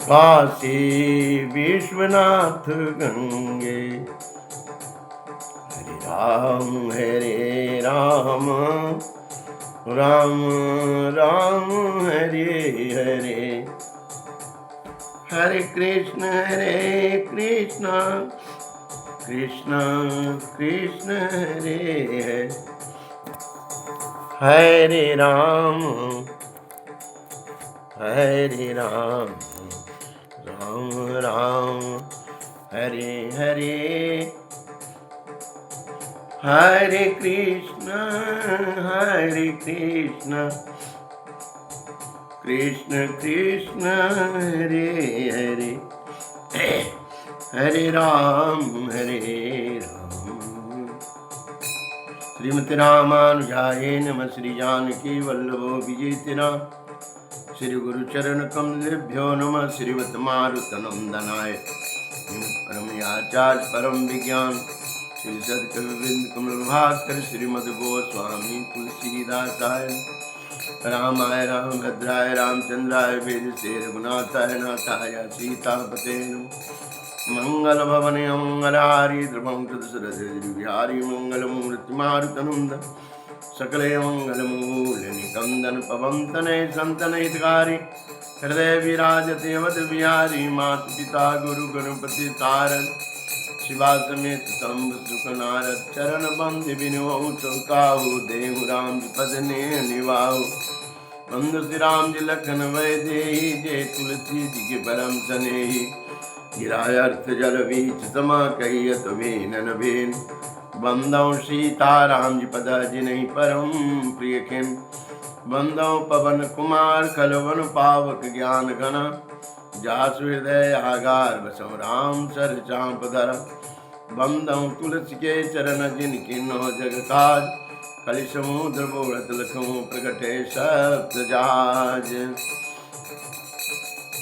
काशी विश्वनाथ गंगे। हरे राम राम राम हरे हरे। हरे कृष्ण कृष्ण कृष्ण हरे हरे। हरे राम राम राम हरे हरे। हरे कृष्ण कृष्ण कृष्ण हरे हरे। हरे राम श्रीमती रामानुजाय नमः। श्री जानकी वल्लभो विजयतिनाम। श्री गुरुचरण कमलेभ्यो नमः। श्रीमत् मारुतनंदनाय परमयाचार्य परम विज्ञान श्री सदकविंद कमल भास्कर श्रीमद गोस्वामी तुलसीदासाय रामाय रामभद्राय रामचंद्राय वेदसे रघुनाथाय नाथाय सीतापते मंगल भवने मंगलारि ध्रुवं कृतसुरधि मंगल मूर्ति मारुतनंद सकले मंगल मूल निकंदन पवन तनय संतन हितकारी। हृदय विराजते अवध बिहारी। मात पिता गुरु गणपति तारन शिवा समेत शंभ सुख नारद। चरण बंद बिनु चौकाहु देहु राम पद ने निवाहु। बंधु श्री राम जी लखन वैदेही। जय तुलसी जी के परम सनेही। गिराय अर्थ जल बीच समा कहियत भीन भीन। बंदौ सीताराम जी पद जिन्हि परम प्रिय खिन। बंदौ पवन कुमार खलवन पावक ज्ञान गण। जासु हृदय आगार बसौ राम सर चाँप धर। बंदौ तुलसी के चरण जिन किन्नो जग काज। कलि समुद्र बोलत लखनऊ प्रगटे सप्त जाज।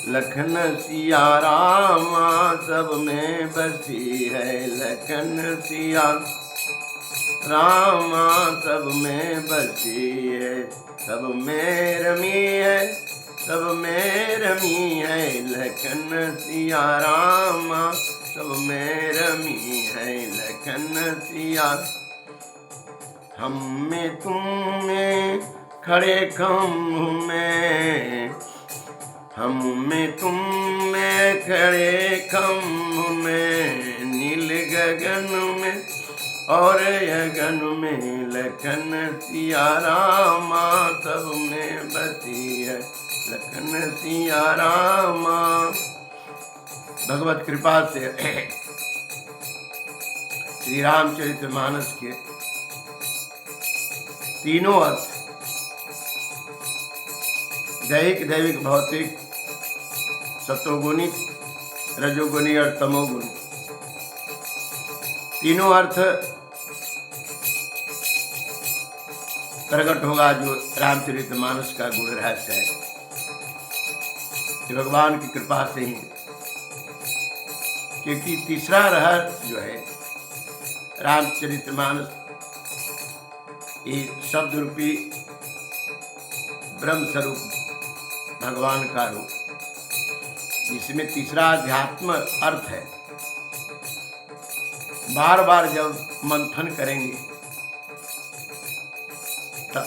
लखन सिया रामा सब में बसी है। लखन सिया रामा सब में बसी है। सब में रमी है सब में रमी है। लखन सिया रामा सब में रमी है। लखन सिया हम में तुम में खड़े खम्भ में। हम में तुम में खड़े खम्भ में। नील गगन में और यगन में। लखन सिया रामा सब में बसी है। लखन सिया रामा। भगवत कृपा से श्री रामचरितमानस के तीनों अर्थ दैहिक दैविक भौतिक सत्वगुणी रजोगुणी और तमोगुणी तीनों अर्थ प्रकट होगा जो रामचरितमानस का गुण रहस्य है। भगवान की कृपा से ही, क्योंकि तीसरा रहस्य जो है रामचरितमानस ये शब्द रूपी ब्रह्म स्वरूप भगवान का रूप, जिसमें तीसरा अध्यात्म अर्थ है। बार बार जब मंथन करेंगे तब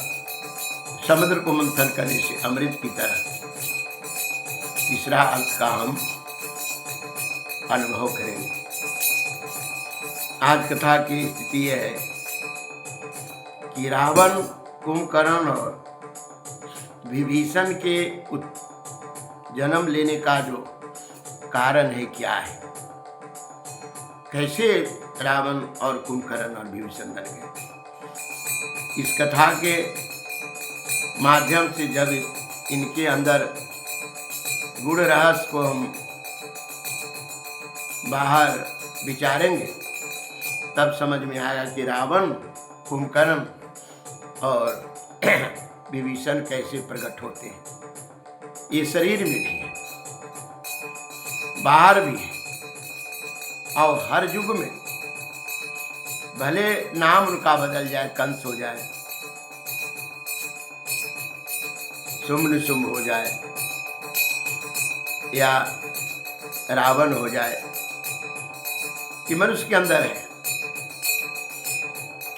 समुद्र को मंथन करने से अमृत की तरह तीसरा अर्थ का हम अनुभव करेंगे। आज कथा की स्थिति यह है कि रावण कुंभकर्ण और विभीषण के जन्म लेने का जो कारण है क्या है, कैसे रावण और कुंभकर्ण और विभीषण बन गए। इस कथा के माध्यम से जब इनके अंदर गुण रहस्य को हम बाहर विचारेंगे तब समझ में आएगा कि रावण कुंभकर्ण और विभीषण कैसे प्रकट होते हैं। ये शरीर में भी है, बाहर भी है, और हर युग में भले नाम उनका बदल जाए, कंस हो जाए, शुम्भ निशुम्भ हो जाए, या रावण हो जाए, कि मनुष्य के अंदर है,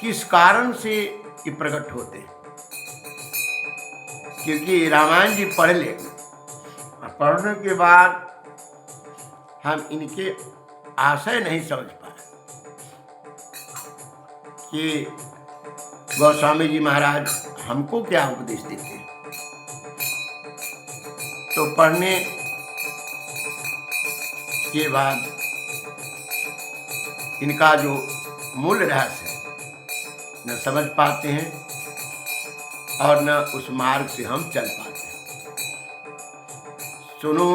किस कारण से ये प्रकट होते हैं। क्योंकि रामायण जी पढ़ ले, पढ़ने के बाद हम इनके आशय नहीं समझ पाए कि गोस्वामी जी महाराज हमको क्या उपदेश देते हैं। तो पढ़ने के बाद इनका जो मूल रहस्य है न समझ पाते हैं और न उस मार्ग से हम चल पाते हैं। सुनो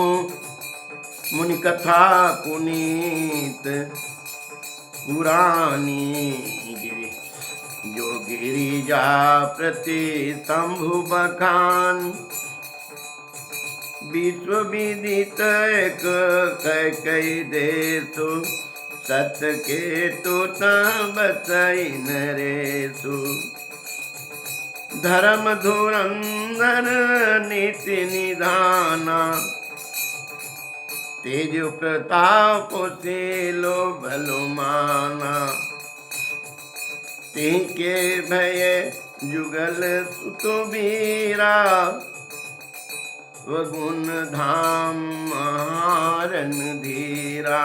मुनि कथा पुनीत पुरानी, गिरि जो गिरिजा प्रति शंभु बखान, विश्व विदित एक कई देशु, सत्य के तो बसई नरेशु, धर्म धुरंधर नीति निधाना, तेज प्रताप से लोभ माना, ते के भय जुगल सुत वीरा, वगुण धाम महारन धीरा,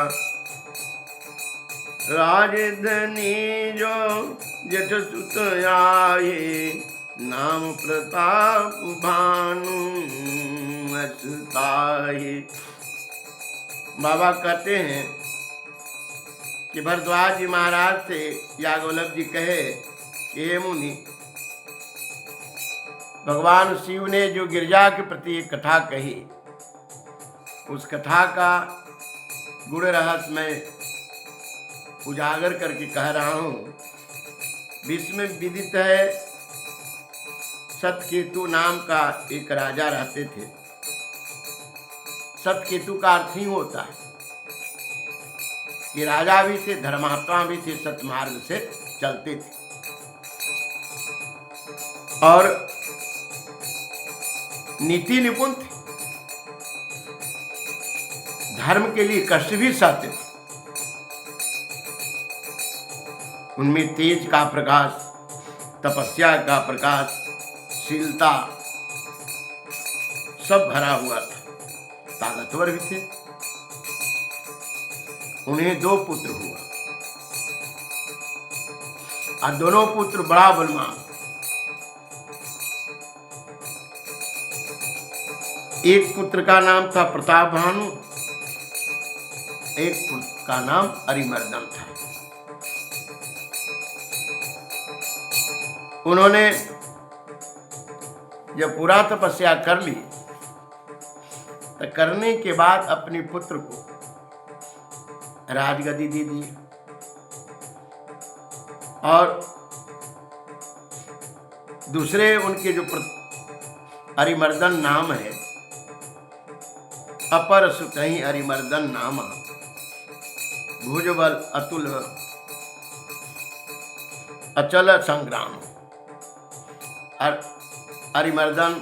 राजधनी जो जठ सुत आए, नाम प्रताप भानु असुताए। बाबा कहते हैं कि भरद्वाज जी महाराज से याज्ञवल्क्य जी कहे कि हे मुनि, भगवान शिव ने जो गिरिजा के प्रति एक कथा कही, उस कथा का गुण रहस्य मैं उजागर करके कह रहा हूँ। विश्व में विदित है, सतकेतु नाम का एक राजा रहते थे। सतकेतु का अर्थ ही होता है कि राजा भी थे, धर्मात्मा भी थे, सतमार्ग से चलते थे और नीति निपुण थे, धर्म के लिए कष्ट भी सहते थे। उनमें तेज का प्रकाश, तपस्या का प्रकाश, शीलता सब भरा हुआ था, ताकतवर भी थे। उन्हें 2 पुत्र हुआ और दोनों पुत्र बड़ा बलवान। एक पुत्र का नाम था प्रताप भानु, एक पुत्र का नाम अरिमर्दन था। उन्होंने जब पूरा तपस्या कर ली तो करने के बाद अपने पुत्र को राजगद्दी दे दी और दूसरे उनके जो अरिमर्दन नाम है, अपर सुतहि अरिमर्दन नाम, भुजबल अतुल अचल संग्राम। अरिमर्दन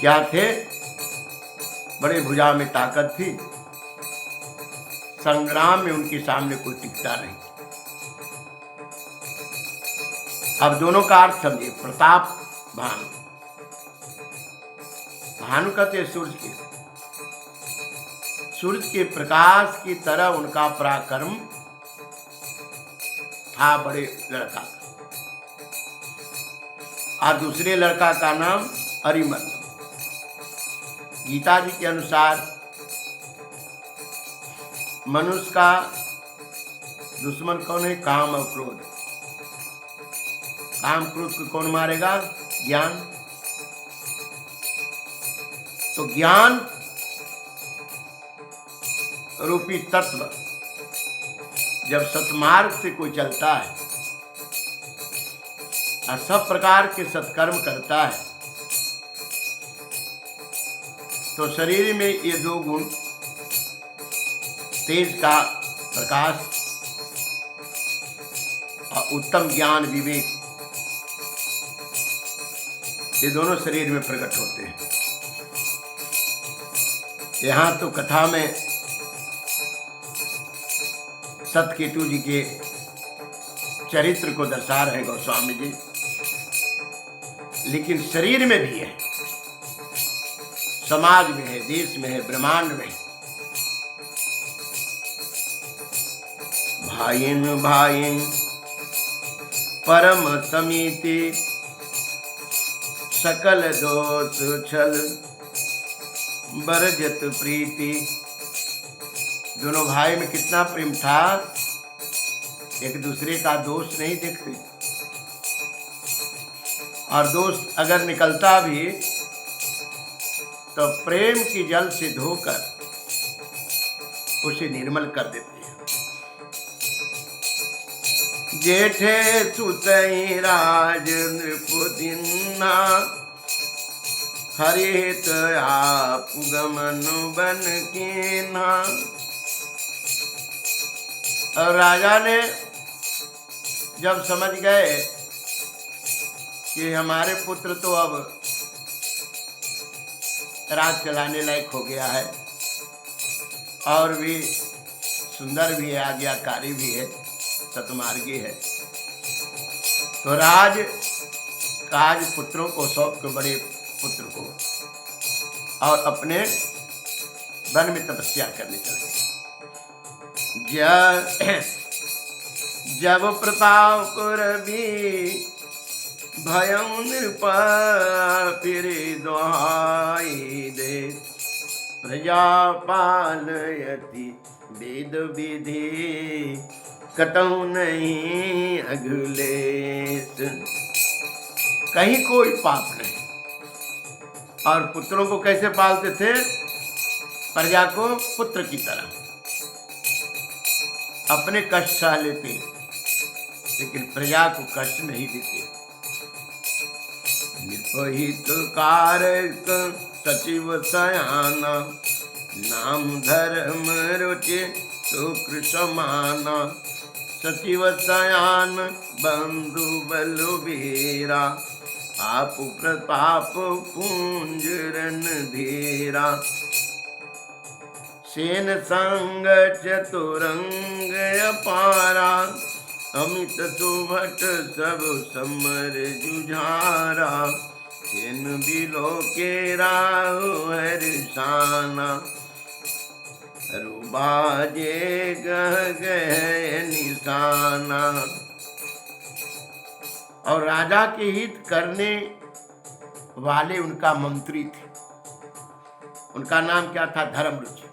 क्या थे? बड़े भुजा में ताकत थी, संग्राम में उनके सामने कोई टिकता नहीं। अब दोनों का अर्थ समझिए। प्रताप भानु, भानु कहते सूर्य के प्रकाश की तरह उनका पराक्रम था, बड़े लड़का का। और दूसरे लड़का का नाम अरिमर्दन। गीता जी के अनुसार मनुष्य का दुश्मन कौन है? काम और क्रोध। काम क्रोध को कौन मारेगा? ज्ञान। तो ज्ञान रूपी तत्व जब सतमार्ग से कोई चलता है और सब प्रकार के सत्कर्म करता है तो शरीर में ये 2 गुण, तेज का प्रकाश और उत्तम ज्ञान विवेक, ये दोनों शरीर में प्रकट होते हैं। यहाँ तो कथा में सतकेतु जी के चरित्र को दर्शा रहे गोस्वामी जी, लेकिन शरीर में भी है, समाज में है, देश में है, ब्रह्मांड में है। भाईन भाईन परम समीति, सकल दोष छल बरजत प्रीति। दोनों भाई में कितना प्रेम था, एक दूसरे का दोष नहीं देखते, और दोष अगर निकलता भी तो प्रेम की जल से धोकर उसे निर्मल कर देते हैं। जेठे सुतई राज नृपुदिन्ना, हरित आप गमन बन कीन्हा। और राजा ने जब समझ गए कि हमारे पुत्र तो अब राज चलाने लायक हो गया है, और भी सुंदर भी है, आज्ञाकारी भी है, सतमार्गी है, तो राज काज पुत्रों को सौंप के बड़े पुत्र को, और अपने वन में तपस्या करने चले। जब प्रताप रवि भयं नृपा, फिर दुहाई दे प्रजा पालयति वेद विधि, कतहु नहीं अगलेश। कहीं कोई पाप नहीं। और पुत्रों को कैसे पालते थे? प्रजा को पुत्र की तरह, अपने कष्ट सह लेते, लेकिन प्रजा को कष्ट नहीं देते। निर्पहित कारक सचिव सयाना, नाम धर्म रुचि शुक्र समाना। सचिव सयान बंधु बलवीरा, आप प्रताप पूंज रणधीरा। सेन संग चतुरंग अपारा, अमित सुभट सब समर जुझारा। सेन बिलो के राहु हरिशाना, रुबाजे गह गए निशाना। और राजा के हित करने वाले उनका मंत्री थे। उनका नाम क्या था? धर्मरुचि।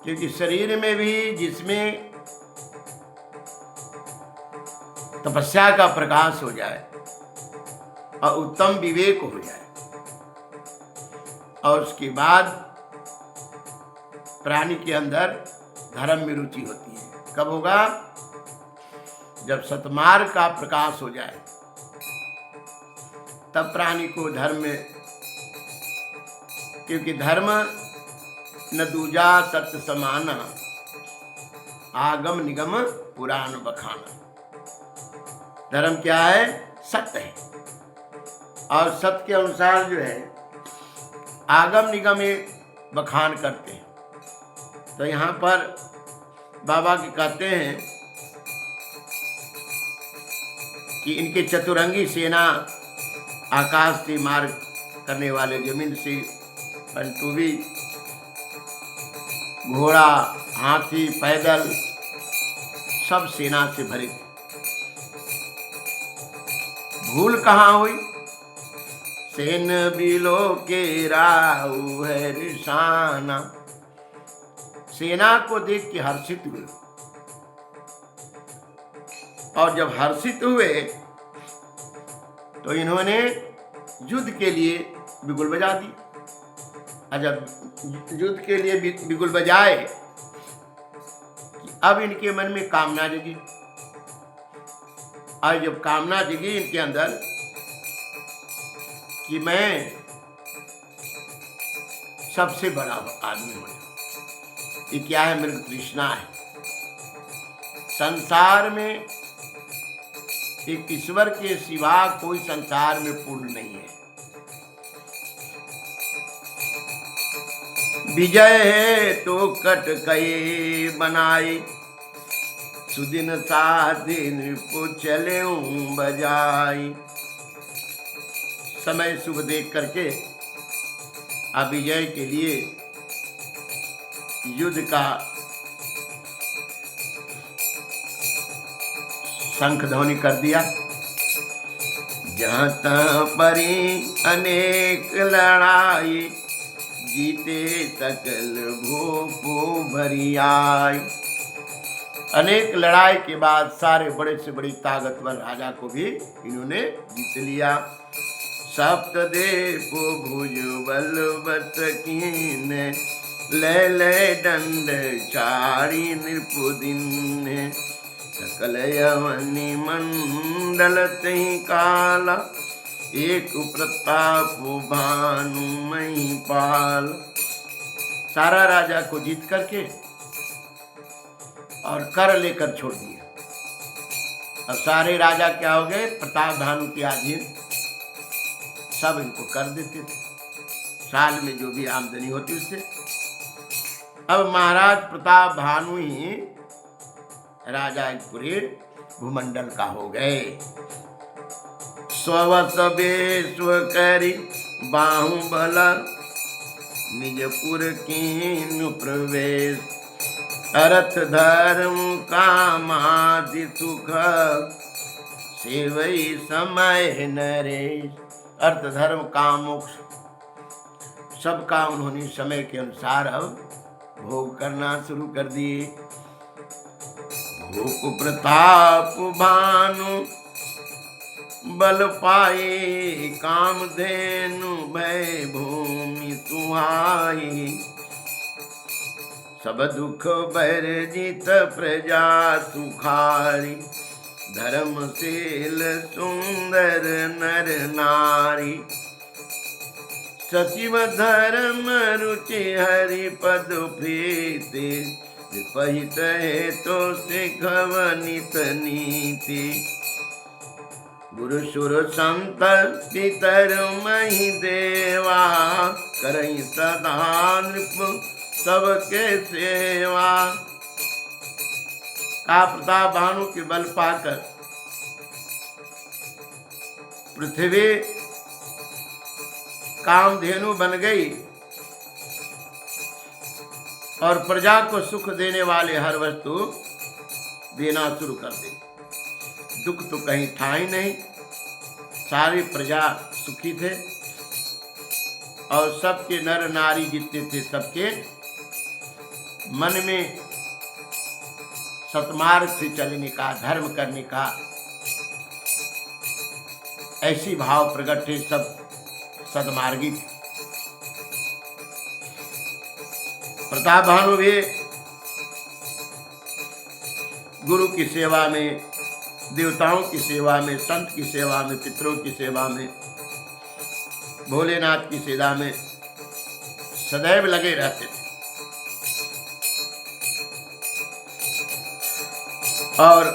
क्योंकि शरीर में भी जिसमें तपस्या का प्रकाश हो जाए और उत्तम विवेक हो जाए, और उसके बाद प्राणी के अंदर धर्म में रुचि होती है। कब होगा? जब सतमार्ग का प्रकाश हो जाए, तब प्राणी को धर्म में, क्योंकि धर्म न दूजा सत्य समाना, आगम निगम पुराण बखाना। धर्म क्या है? सत्य है, और सत्य के अनुसार जो है आगम निगम बखान करते हैं। तो यहाँ पर बाबा के कहते हैं कि इनके चतुरंगी सेना, आकाश से मार्ग करने वाले, जमीन से पंटुबी, घोड़ा, हाथी, पैदल, सब सेना से भरे थे। भूल कहाँ हुई? सेन बिलो के राहु हरिशाना। सेना को देख के हर्षित हुए, और जब हर्षित हुए तो इन्होंने युद्ध के लिए बिगुल बजा दी। और जब युद्ध के लिए बिगुल बजाए, अब इनके मन में कामना जगी, और जब कामना जगी इनके अंदर कि मैं सबसे बड़ा आदमी हो जाऊं। ये क्या है? मृग तृष्णा है। संसार में एक ईश्वर के सिवा कोई संसार में पूर्ण नहीं है। विजय है तो कट कई बनाई, सुदिन साधि नृपु चले बजाई। समय शुभ देख करके अब विजय के लिए युद्ध का शंख ध्वनि कर दिया। जहाँ तहाँ परी अनेक लड़ाई, जीते सकल भूपो भरी आई। अनेक लड़ाई के बाद सारे बड़े से बड़ी ताकतवर राजा को भी इन्होंने जीत लिया। सप्तदेव भुज बलवत कीन, ले ले दंड चारी नृपुदिन। सकल यवनि मंडल तहि काला, एक प्रताप भानु महिपाल। सारा राजा को जीत करके और कर लेकर छोड़ दिया। अब सारे राजा क्या हो गए? प्रताप भानु के अधीन, सब इनको कर देते थे, साल में जो भी आमदनी होती उससे। अब महाराज प्रताप भानु ही राजा पूरे भूमंडल का हो गए। स्ववश बेस्व करी बाहुबल, निजपुर कीन प्रवेश। अर्थ धर्म कामादि सुख, सेवई समय नरेश। अर्थ धर्म काम मोक्ष सबका उन्होंने समय के अनुसार अब भोग करना शुरू कर दिए। भूप प्रताप भानु बल पाए, कामधेनु भय भूमि सुहाई। सब दुख बैर जीत प्रजा सुखारी, धर्मशील सुंदर नर नारी। सचिव धर्म रुचि हरि पद प्रीति, विपहित है तो सिखवनित नीति। गुरु सुर संत पितर मही देवा, करई सदा नृप सबके सेवा। का प्रताप भानु के बल पाकर पृथ्वी कामधेनु बन गई और प्रजा को सुख देने वाले हर वस्तु देना शुरू कर दी। दुख तो कहीं था ही नहीं, सारी प्रजा सुखी थे और सबके नर नारी जितने थे सबके मन में सतमार्ग से चलने का, धर्म करने का ऐसी भाव प्रकट थे, सब सदमार्गी थे। प्रताप भानु भी गुरु की सेवा में, देवताओं की सेवा में, संत की सेवा में, पितरों की सेवा में, भोलेनाथ की सेवा में सदैव लगे रहते थे। और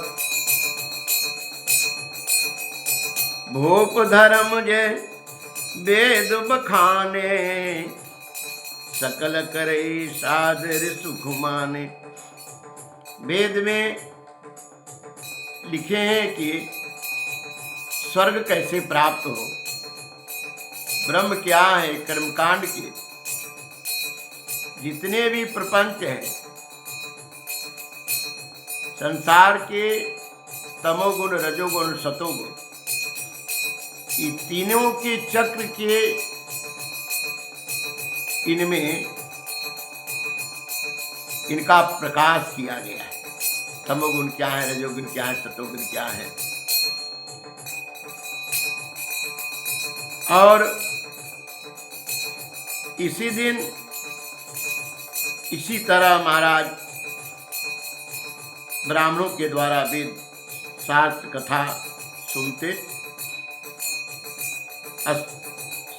भूप धर्म जे वेद बखाने, सकल करे सादर सुख माने। वेद में लिखे हैं कि स्वर्ग कैसे प्राप्त हो, ब्रह्म क्या है, कर्मकांड के जितने भी प्रपंच हैं, संसार के तमोगुण, रजोगुण, सतोगुण, ये तीनों के चक्र के इनमें इनका प्रकाश किया गया है। तमोगुण क्या है, रजोगुण क्या है, सतोगुण क्या है। और इसी दिन इसी तरह महाराज ब्राह्मणों के द्वारा वेद शास्त्र कथा सुनते,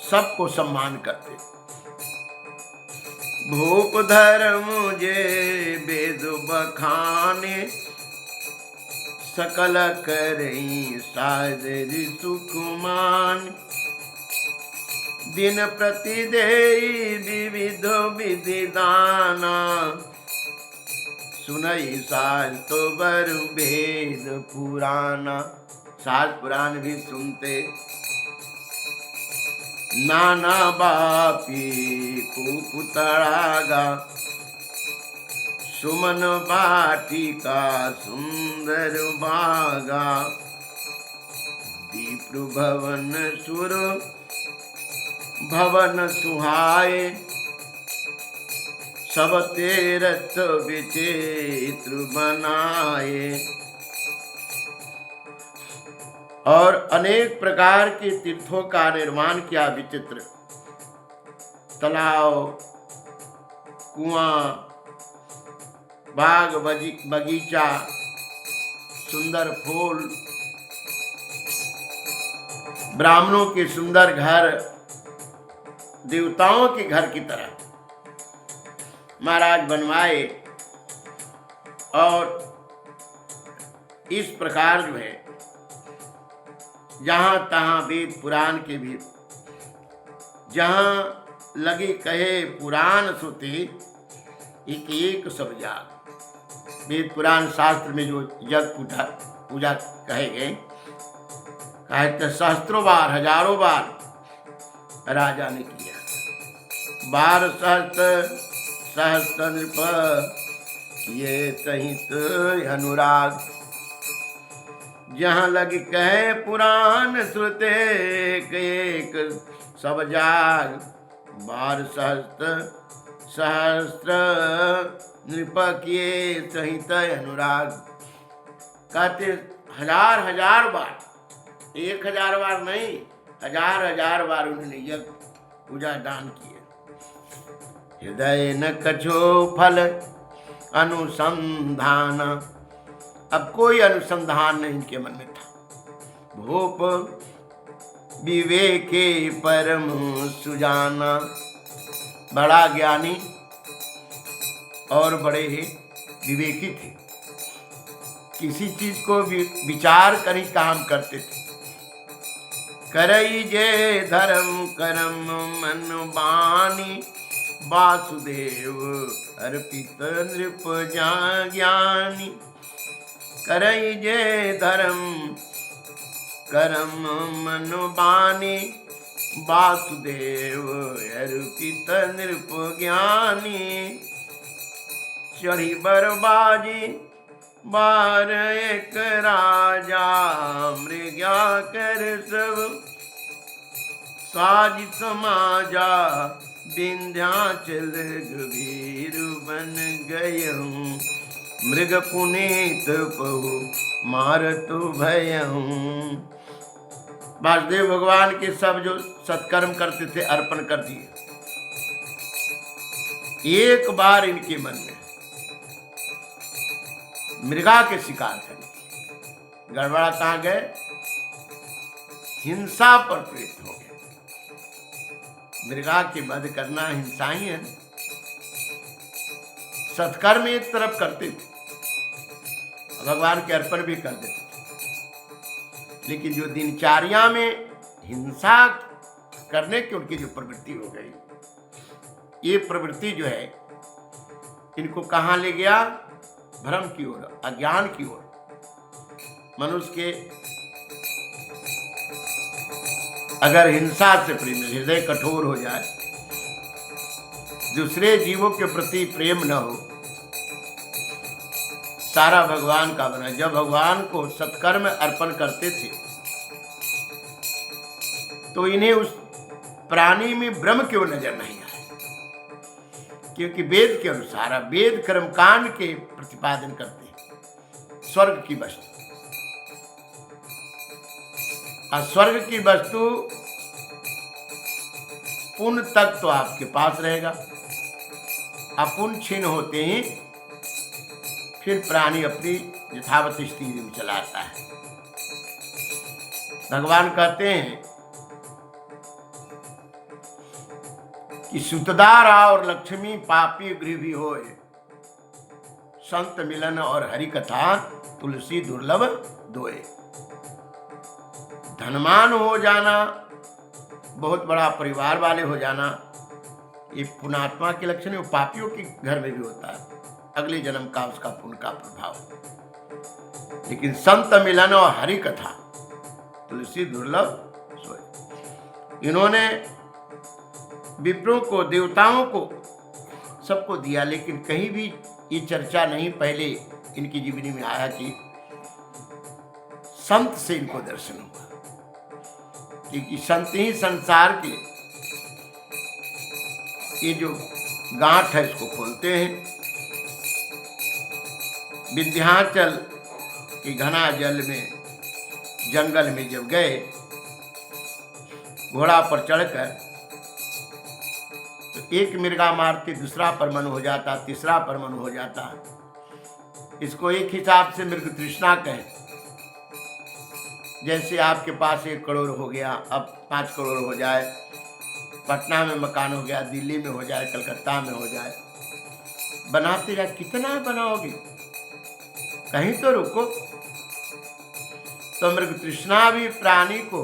सबको सम्मान करते। भूप धर्म जे वेद बखाने, सकल करई सादर सुकुमान, दिन प्रति देई विविध विधि दाना, सुनई शास्त्र बर भेद पुराना। शास्त्र पुराण भी सुनते, नाना बापी कुपुतड़ागा, सुमन बाटिका सुंदर बागा, विप्र भवन सुर भवन सुहाए, सब तीर्थ विचित्र बनाए। और अनेक प्रकार के तीर्थों का निर्माण किया विचित्र, तालाब, कुआं, बाग बगीचा, सुंदर फूल, ब्राह्मणों के सुंदर घर, देवताओं के घर की तरह महाराज बनवाए। और इस प्रकार जो है जहाँ तहाँ वेद पुराण के भी, जहाँ लगे कहे पुराण सुते, एक एक सब जाग। वेद पुराण शास्त्र में जो यज्ञ पूजा कहे गए, कहे सहस्त्रों बार, हजारों बार राजा ने किया। 12 सहस्त्र नृप ये सहित अनुराग, जहाँ लग कहे पुराण श्रुते, एक सब जाग। 12 सहस्त्र नृप किए सहित अनुराग। कहते हजार हजार बार, 1000 बार नहीं, हजार हजार बार उन्होंने यज्ञ पूजा दान किए। हृदय न कछो फल अनुसंधान, अब कोई अनुसंधान नहीं इनके मन में था। भूप विवेके परम सुजाना, बड़ा ज्ञानी और बड़े ही विवेकी थे, किसी चीज को विचार कर ही काम करते थे। करई जे धर्म कर्म मन बानी, वासुदेव अर्पित नृप ज्ञानी। करई जे धर्म कर्म मन बानी, वासुदेव अर्पित नृप ज्ञानी। चढ़ी बरबाजी बार एक राजा, मृग्या कर सब साज समाजा। विंध्याचल गभीर बन गयहूँ, मृग पुनीत पहु मारत भयहूँ। वासुदेव भगवान के सब जो सत्कर्म करते थे अर्पण कर दिए। एक बार इनके मन में मृगा के शिकार करने गड़बड़ा कहाँ गए, हिंसा पर प्रेरित हो गए। मृगा के वध करना हिंसा ही है। सत्कर्म एक तरफ करते थे, भगवान के अर्पण भी कर देते थे, लेकिन जो दिनचर्या में हिंसा करने की उनकी जो प्रवृत्ति हो गई, ये प्रवृत्ति जो है इनको कहाँ ले गया, भ्रम की ओर, अज्ञान की ओर। मनुष्य के अगर हिंसा से प्रेम, हृदय कठोर हो जाए, दूसरे जीवों के प्रति प्रेम न हो, सारा भगवान का बना। जब भगवान को सत्कर्म अर्पण करते थे तो इन्हें उस प्राणी में ब्रह्म क्यों नजर नहीं आया, क्योंकि वेद के अनुसार वेद कर्मकांड के प्रतिपादन करते हैं स्वर्ग की वस्तु, और स्वर्ग की वस्तु पुण्य तक तो आपके पास रहेगा, अपुण्य क्षीण होते ही फिर प्राणी अपनी यथावत स्थिति में चला आता है। भगवान कहते हैं कि सुतदारा और लक्ष्मी पापी गृह भी होए, संत मिलन और हरि कथा, तुलसी दुर्लभ दोए। धनवान हो जाना, बहुत बड़ा परिवार वाले हो जाना, ये पुण्यात्मा के लक्षण है। वो पापियों के घर में भी होता है, अगले जन्म का उसका पुण्य का प्रभाव। लेकिन संत मिलन और हरि कथा, तुलसी दुर्लभ सोए। इन्होंने विप्रों को, देवताओं को, सबको दिया, लेकिन कहीं भी ये चर्चा नहीं पहले इनकी जीवनी में आया कि संत से इनको दर्शन हुआ, क्योंकि संत ही संसार के ये जो गांठ है इसको खोलते हैं। विंध्याचल के घना जल में, जंगल में जब गए घोड़ा पर चढ़कर, तो एक मिर्गा मारते दूसरा परमन हो जाता, तीसरा परमन हो जाता। इसको एक हिसाब से मृग तृष्णा कहें। जैसे आपके पास 1 करोड़ हो गया, अब 5 करोड़ हो जाए, पटना में मकान हो गया, दिल्ली में हो जाए, कलकत्ता में हो जाए, बनाते जाए, कितना बनाओगे, कहीं तो रुको। तो मृग तृष्णा भी प्राणी को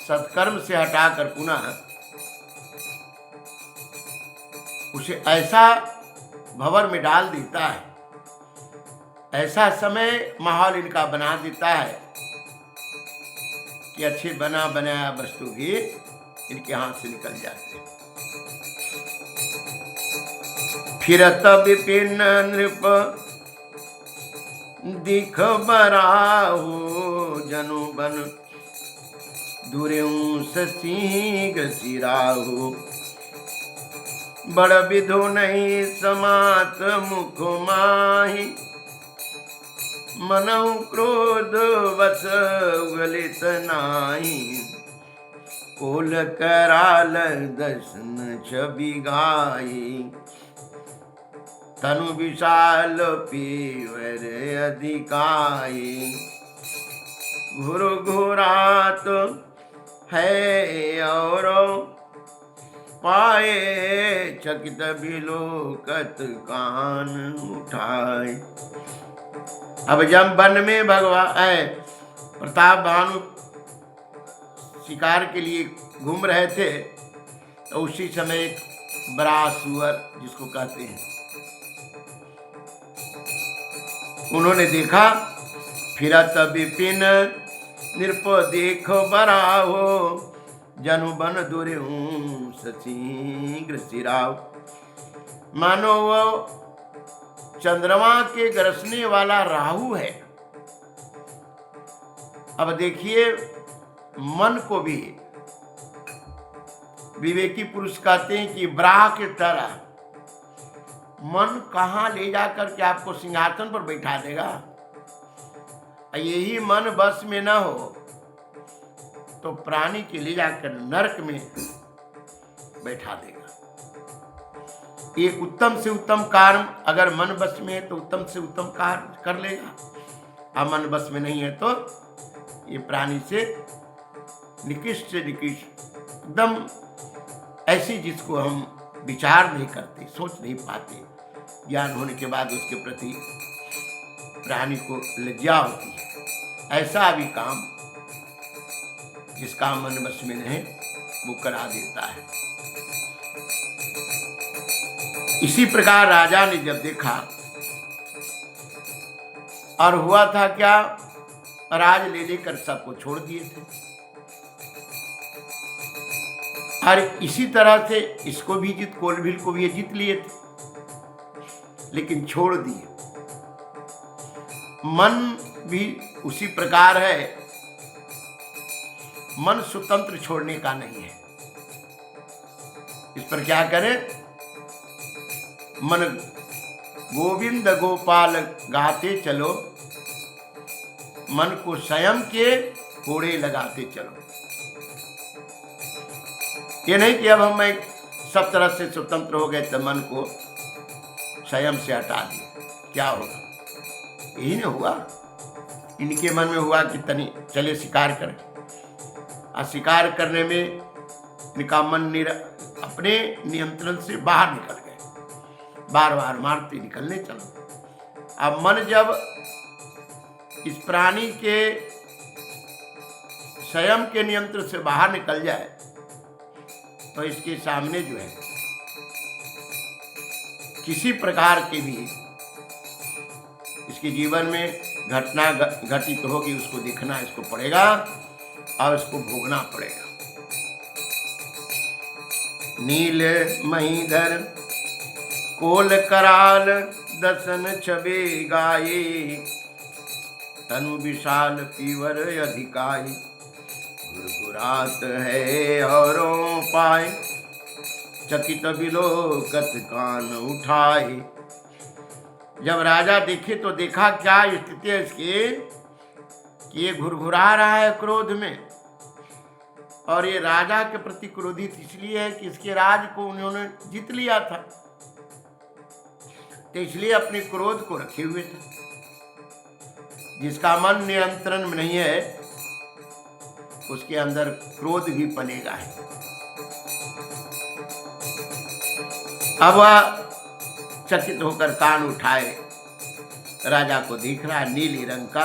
सत्कर्म से हटाकर पुनः उसे ऐसा भंवर में डाल देता है, ऐसा समय माहौल इनका बना देता है कि अच्छे बना बनाया वस्तु भी इनके हाथ से निकल जाते हैं। फिरत विपिन नृप दिख बराहो, जनु बन दुर्यों शीघ्र सिराहो। बड़ विधो नहीं समात मुख माही, मनहु क्रोध वश गलित नाही। कोल कराल दर्शन छवि गाई, तनु विशाल पीवर अधिकाई। घुर घुरात है और पाए, चकित बिलोकत कान उठाए। अब जब वन में प्रताप भानु शिकार के लिए घूम रहे थे, तो उसी समय एक बड़ा सुअर, जिसको कहते हैं, उन्होंने देखा। फिरत विपिन नृप देख बराहो, जनु बन दुर्यों शीघ्र सिराव। मानो वो चंद्रमा के गरसने वाला राहु है। अब देखिए, मन को भी विवेकी पुरुष कहते हैं कि ब्राह के तरह मन कहां ले जाकर के आपको सिंहासन पर बैठा देगा। यही मन बस में न हो तो प्राणी के ले जाकर नरक में बैठा देगा। ये उत्तम से उत्तम कार्य अगर मन बस में है तो उत्तम से उत्तम कार्य कर लेगा, और मन बस में नहीं है तो ये प्राणी से निकृष्ट से निकृष्ट, एकदम ऐसी जिसको हम विचार नहीं करते, सोच नहीं पाते। ज्ञान होने के बाद उसके प्रति प्राणी को लज्जा होती है। ऐसा भी काम जिसका मन बस में नहीं वो करा देता है। इसी प्रकार राजा ने जब देखा, और हुआ था क्या, राज ले लेकर सबको छोड़ दिए थे, और इसी तरह से इसको भी कोलभील को भी जीत लिए थे, लेकिन छोड़ दिए। मन भी उसी प्रकार है, मन स्वतंत्र छोड़ने का नहीं है। इस पर क्या करें, मन गोविंद गोपाल गाते चलो, मन को स्वयं के कोड़े लगाते चलो। ये नहीं कि अब हम सब तरह से स्वतंत्र हो गए तो मन को स्वयं से हटा दिए, क्या होगा? यही नहीं हुआ। इनके मन में हुआ कि तनी चले शिकार करें, और शिकार करने में इनका मन अपने नियंत्रण से बाहर निकल गए। बार बार मारते निकलने चला। अब मन जब इस प्राणी के स्वयं के नियंत्रण से बाहर निकल जाए तो इसके सामने जो है किसी प्रकार के भी इसके जीवन में घटना घटित होगी उसको देखना इसको पड़ेगा और इसको भोगना पड़ेगा। नील महीधर कोल कराल दसन छबे गाये, तनु विशाल पीवर अधिकाई, गुरगुरात है औरों पाए, चकित विलोकत कान उठाए। जब राजा देखे तो देखा क्या स्थिति है इसकी कि ये घुरघुरा रहा है क्रोध में, और ये राजा के प्रति क्रोधित इसलिए है कि इसके राज को उन्होंने जीत लिया था, तो इसलिए अपने क्रोध को रखे हुए थे। जिसका मन नियंत्रण में नहीं है उसके अंदर क्रोध भी पलेगा है। अब वह चकित होकर कान उठाए राजा को देख रहा है, नीली रंग का,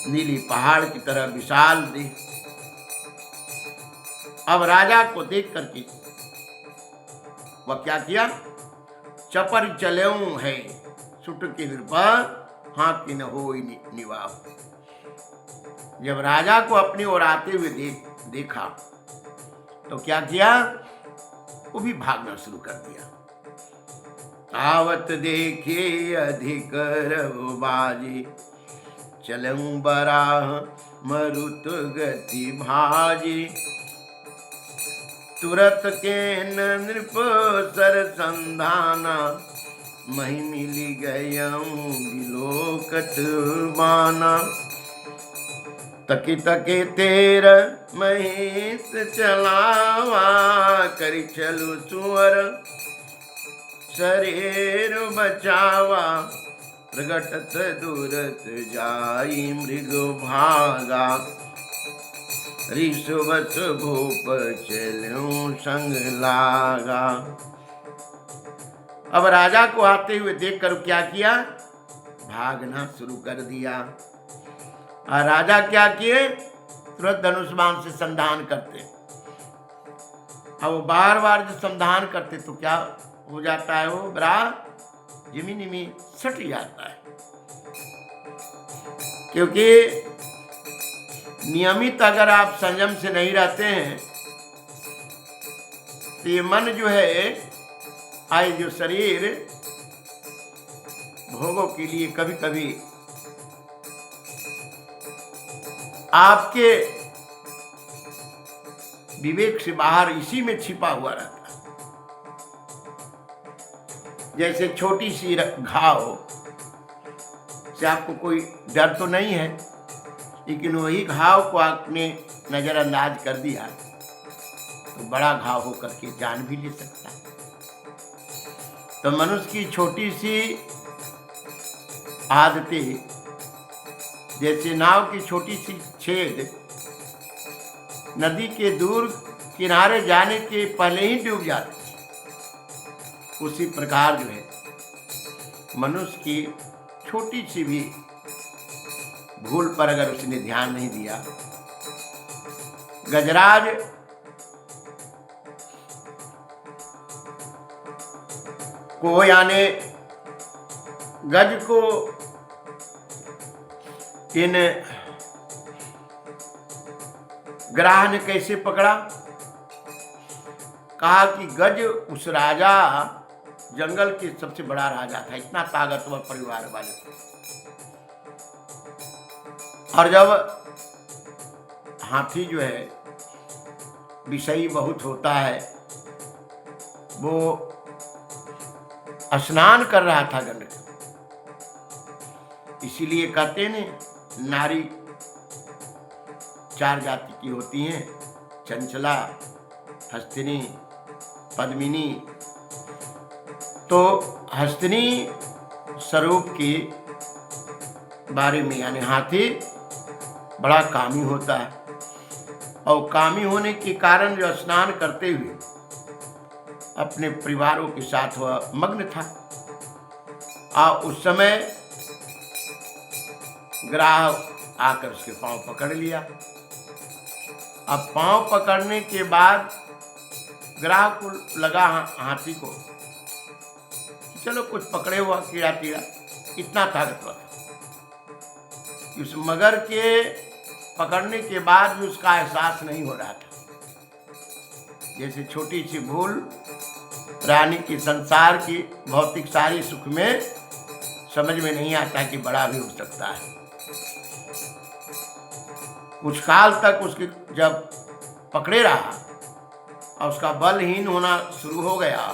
नीली पहाड़ की तरह विशाल देह। अब राजा को देख करके वह क्या किया, चपर चलेऊ है सुट के नृपा, हाँ कि न हो निवाह। जब राजा को अपनी ओर आते हुए देखा तो क्या किया, वो भी भागना शुरू कर दिया। आवत देखे अधिक रघुबाजी, चलऊं बराह मरुत गति भाजी, तुरत के नृप सर संधाना, मही मिली गयऊं बिलोकत बाना। तकी तके तेर महीस चलावा, करी चलु सुअर शरीर बचावा, प्रगटत दूरत जाई मृग भागा, ऋषवत भूप चलूं संग लागा। अब राजा को आते हुए देखकर क्या किया, भागना शुरू कर दिया। और राजा क्या किए, तुरंत धनुष बाण से संधान करते। अब वो बार बार जो संधान करते तो क्या हो जाता है, वो बड़ा जमीन में सट जाता है, क्योंकि नियमित अगर आप संयम से नहीं रहते हैं तो ये मन जो है, आए जो शरीर भोगों के लिए कभी कभी आपके विवेक से बाहर इसी में छिपा हुआ रहता है। जैसे छोटी सी घाव से आपको कोई डर तो नहीं है, लेकिन वही घाव को आपने नजरअंदाज कर दिया तो बड़ा घाव होकर के जान भी ले सकता है। तो मनुष्य की छोटी सी आदतें, जैसे नाव की छोटी सी छेद नदी के दूर किनारे जाने के पहले ही डूब जाती, उसी प्रकार जो है मनुष्य की छोटी सी भी भूल पर अगर उसने ध्यान नहीं दिया, गजराज को यानी गज को इन ग्राह ने कैसे पकड़ा, कहा कि गज उस राजा, जंगल के सबसे बड़ा राजा था, इतना ताकतवर परिवार वाले थे। और जब हाथी जो है विषयी बहुत होता है, वो स्नान कर रहा था गंगा, इसीलिए कहते ने नारी 4 जाति की होती हैं, चंचला, हस्तिनी, पद्मिनी। तो हस्तिनी स्वरूप के बारे में यानी हाथी बड़ा कामी होता है, और कामी होने के कारण जो स्नान करते हुए अपने परिवारों के साथ वह मग्न था। उस समय ग्राह आकर उसके पांव पकड़ लिया। अब पांव पकड़ने के बाद ग्राह को लगा हाथी को, चलो कुछ पकड़े हुआ कीड़ा टीड़ा, इतना ताकतवर था। उस मगर के पकड़ने के बाद भी उसका एहसास नहीं हो रहा था। जैसे छोटी सी भूल रानी की संसार की भौतिक सारी सुख में समझ में नहीं आता कि बड़ा भी हो सकता है। कुछ काल तक उसके जब पकड़े रहा और उसका बलहीन होना शुरू हो गया,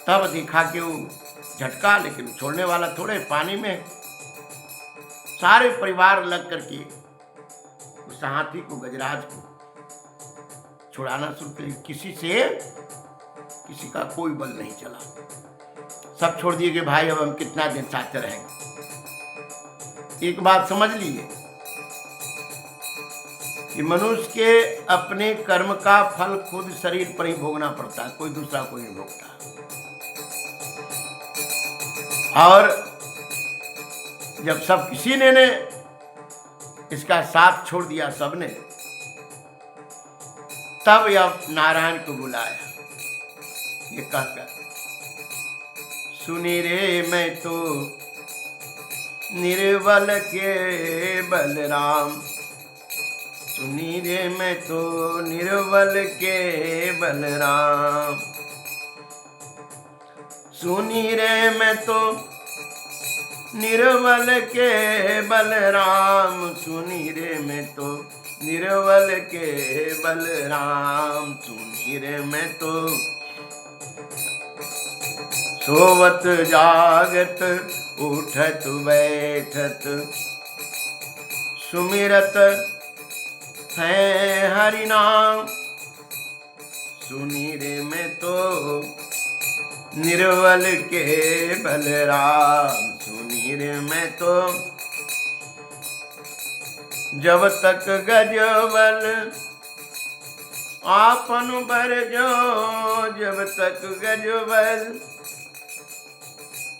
तब देखा कि वो झटका, लेकिन छोड़ने वाला थोड़े। पानी में सारे परिवार लग करके उस हाथी को, गजराज को छुड़ाना शुरू किया। किसी का कोई बल नहीं चला। सब छोड़ दिए कि भाई अब हम कितना दिन साथ रहेंगे। एक बात समझ लीजिए कि मनुष्य के अपने कर्म का फल खुद शरीर पर ही भोगना पड़ता है, कोई दूसरा कोई नहीं भोगता। और जब सब किसी ने इसका साथ छोड़ दिया सबने, तब यह नारायण को बुलाया, ये कहकर, सुनी रे मैं तो निर्बल के बलराम, सुनी रे मैं तो निर्बल के बलराम, सुनी रे मैं तो निर्बल के बलराम, सुनी रे मैं तो निर्बल के बलराम, सुनी रे मैं तो सोवत जागत उठत बैठत सुमिरत है हरि नाम, सुनी रे मैं तो निर्बल के बलराम, सुनी रे मैं तो जब तक गजबल आपन बर जो, जब तक गजबल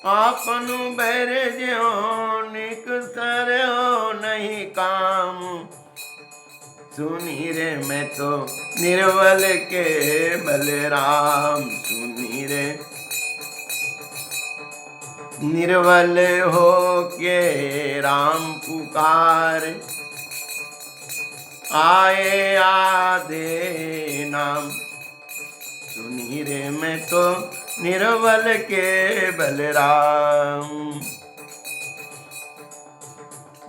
आपन बर जो, निक सर हो नहीं काम, सुनी रे मैं तो निर्बल के बलराम, सुनी रे निर्बल हो के राम पुकार, आए आधे नाम, सुनी रे मैं तो निर्बल के बलराम।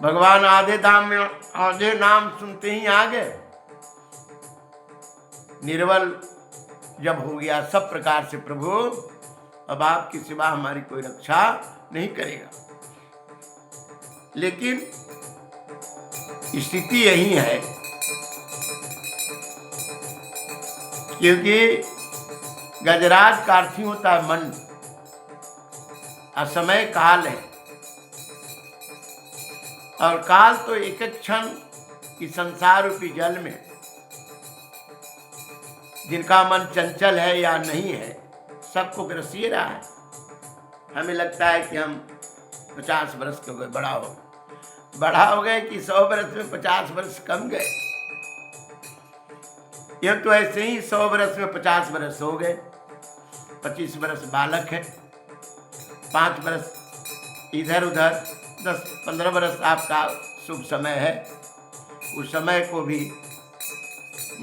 भगवान आधे धाम में आधे नाम सुनते ही आ गए। निर्बल जब हो गया सब प्रकार से, प्रभु अब आपके सिवा हमारी कोई रक्षा नहीं करेगा। लेकिन स्थिति यही है, क्योंकि गजराज का अर्थ ही होता है मन, असमय काल है। और काल तो एक एक क्षण इस संसार रूपी जल में, जिनका मन चंचल है या नहीं है, सबको ग्रसिए रहा है। हमें लगता है कि हम 50 वर्ष के हो गए, बड़ा हो गए कि 100 वर्ष में 50 वर्ष कम गए। यह तो ऐसे ही 100 वर्ष में 50 वर्ष हो गए। 25 वर्ष बालक है, 5 वर्ष इधर उधर, 10-15 वर्ष आपका शुभ समय है। उस समय को भी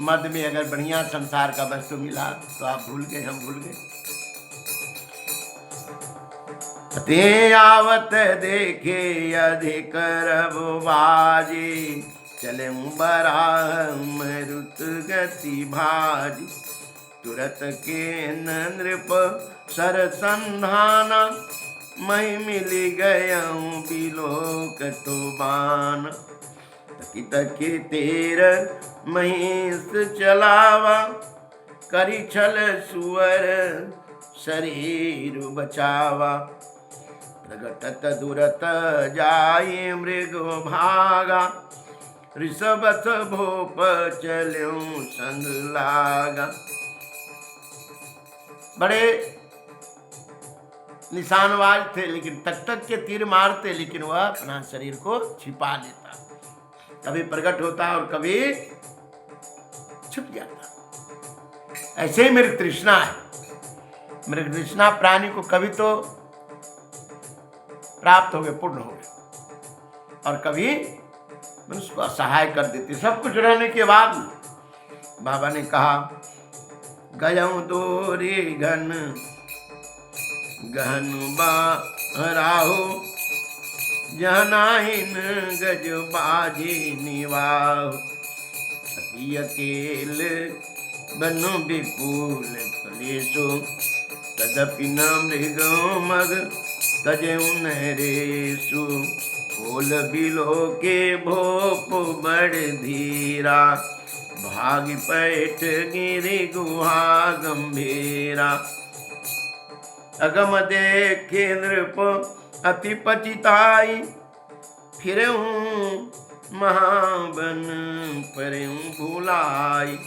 मध्य में अगर बढ़िया संसार का वस्तु मिला तो आप भूल गए, हम भूल गए। ते आवत देखे अधिक रबु बाजी, चले बराह मरुत गति भाजी, तुरत के नृप सरसंधाना, मैं मिली गयऊँ बिलोक तो बान, तकी तकी तेर महिष चलावा, करी छल सुअर शरीर बचावा, प्रगटत दुरत जाए मृग भागा, ऋषभस भोप चल्यों संग लागा, बड़े निशानबाज थे, लेकिन तक के तीर मारते, लेकिन वह अपना शरीर को छिपा लेता, कभी प्रकट होता और कभी छुप जाता। ऐसे ही मृग तृष्णा है। मृग तृष्णा प्राणी को कभी तो प्राप्त हो गए, पूर्ण हो गए, और कभी मनुष्य को असहाय कर देती। सब कुछ रहने के बाद बाबा ने कहा, गयऊ दोरे घन गहन बाराहो, जहनाहिन गज बाजे निवाह, अति अकेल बन विपुल कलेशो, तदपि न मृगो मग तजेऊ नरेशु, बोल बिलो के भोप बड़ धीरा, भाग पैठ गिरि गुहा गंभीरा, अगम देखे नृप अति पचिताई, फिरऊं महाबन परऊं भुलाई।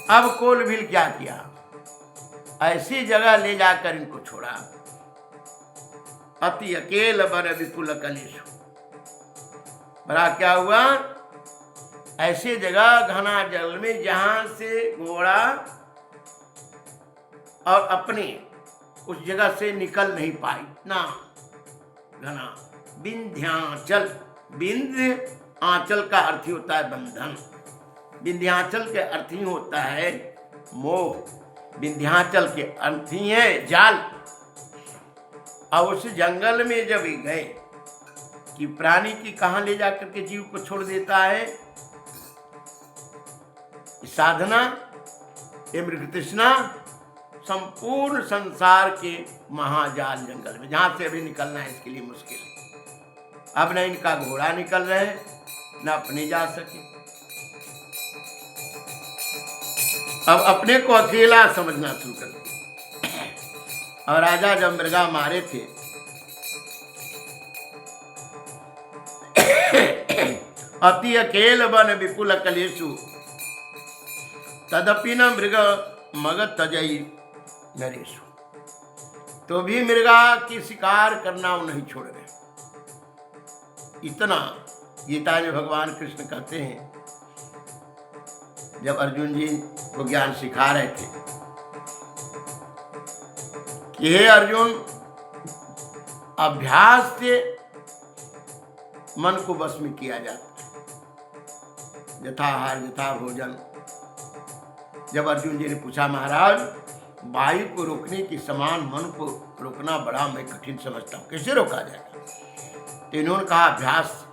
अब कोलभील क्या किया, ऐसी जगह ले जाकर इनको छोड़ा। अति अकेल बर विपुल कलेशु, बड़ा क्या हुआ, ऐसी जगह घना जल में जहां से घोड़ा और अपने उस जगह से निकल नहीं पाई ना, घना विंध्याचल। विंध्य आंचल का अर्थ ही होता है बंधन, विंध्याचल के अर्थ ही होता है मोह, विंध्याचल के अर्थ ही है जाल। और उस जंगल में जब गए कि प्राणी की कहां ले जाकर के जीव को छोड़ देता है, साधना ये मृग तृष्णा संपूर्ण संसार के महाजाल जंगल में, जहां से अभी निकलना है इसके लिए मुश्किल है। अब न इनका घोड़ा निकल रहे, न अपने जा सके, अब अपने को अकेला समझना शुरू कर दिया। और राजा जब मृगा मारे थे, अति अकेल बन विपुल कलेशु, तदपि न मृग मग तजई नरेशु, तो भी मृगा की शिकार करना वो नहीं छोड़ रहे। इतना गीता में भगवान कृष्ण कहते हैं, जब अर्जुन जी को ज्ञान सिखा रहे थे कि हे अर्जुन, अभ्यास से मन को वश में किया जाता है, यथा आहार यथा भोजन। जब अर्जुन जी ने पूछा, महाराज वायु को रोकने के समान मन को रोकना बड़ा मैं कठिन समझता हूं, कैसे रोका जाएगा? तो इन्होंने कहा अभ्यास।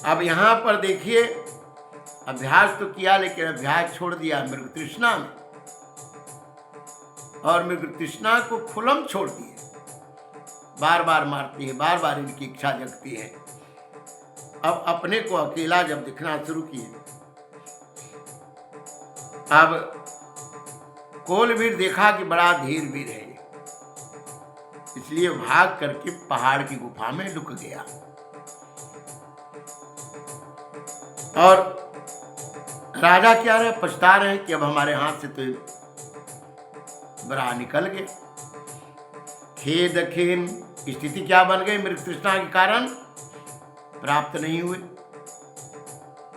अब यहां पर देखिए, अभ्यास तो किया लेकिन अभ्यास छोड़ दिया मृग तृष्णा में, और मृग तृष्णा को खुलम छोड़ दिए, बार बार मारती है, बार बार इनकी इच्छा जगती है। अब अपने को अकेला जब दिखना शुरू किए, अब कोलवीर देखा कि बड़ा धीर वीर है, इसलिए भाग करके पहाड़ की गुफा में लुक गया। और राजा क्या रहे, पछता रहे कि अब हमारे हाथ से तो बड़ा निकल गया। खेद खेन स्थिति क्या बन गई, मृग तृष्णा के कारण प्राप्त नहीं हुए,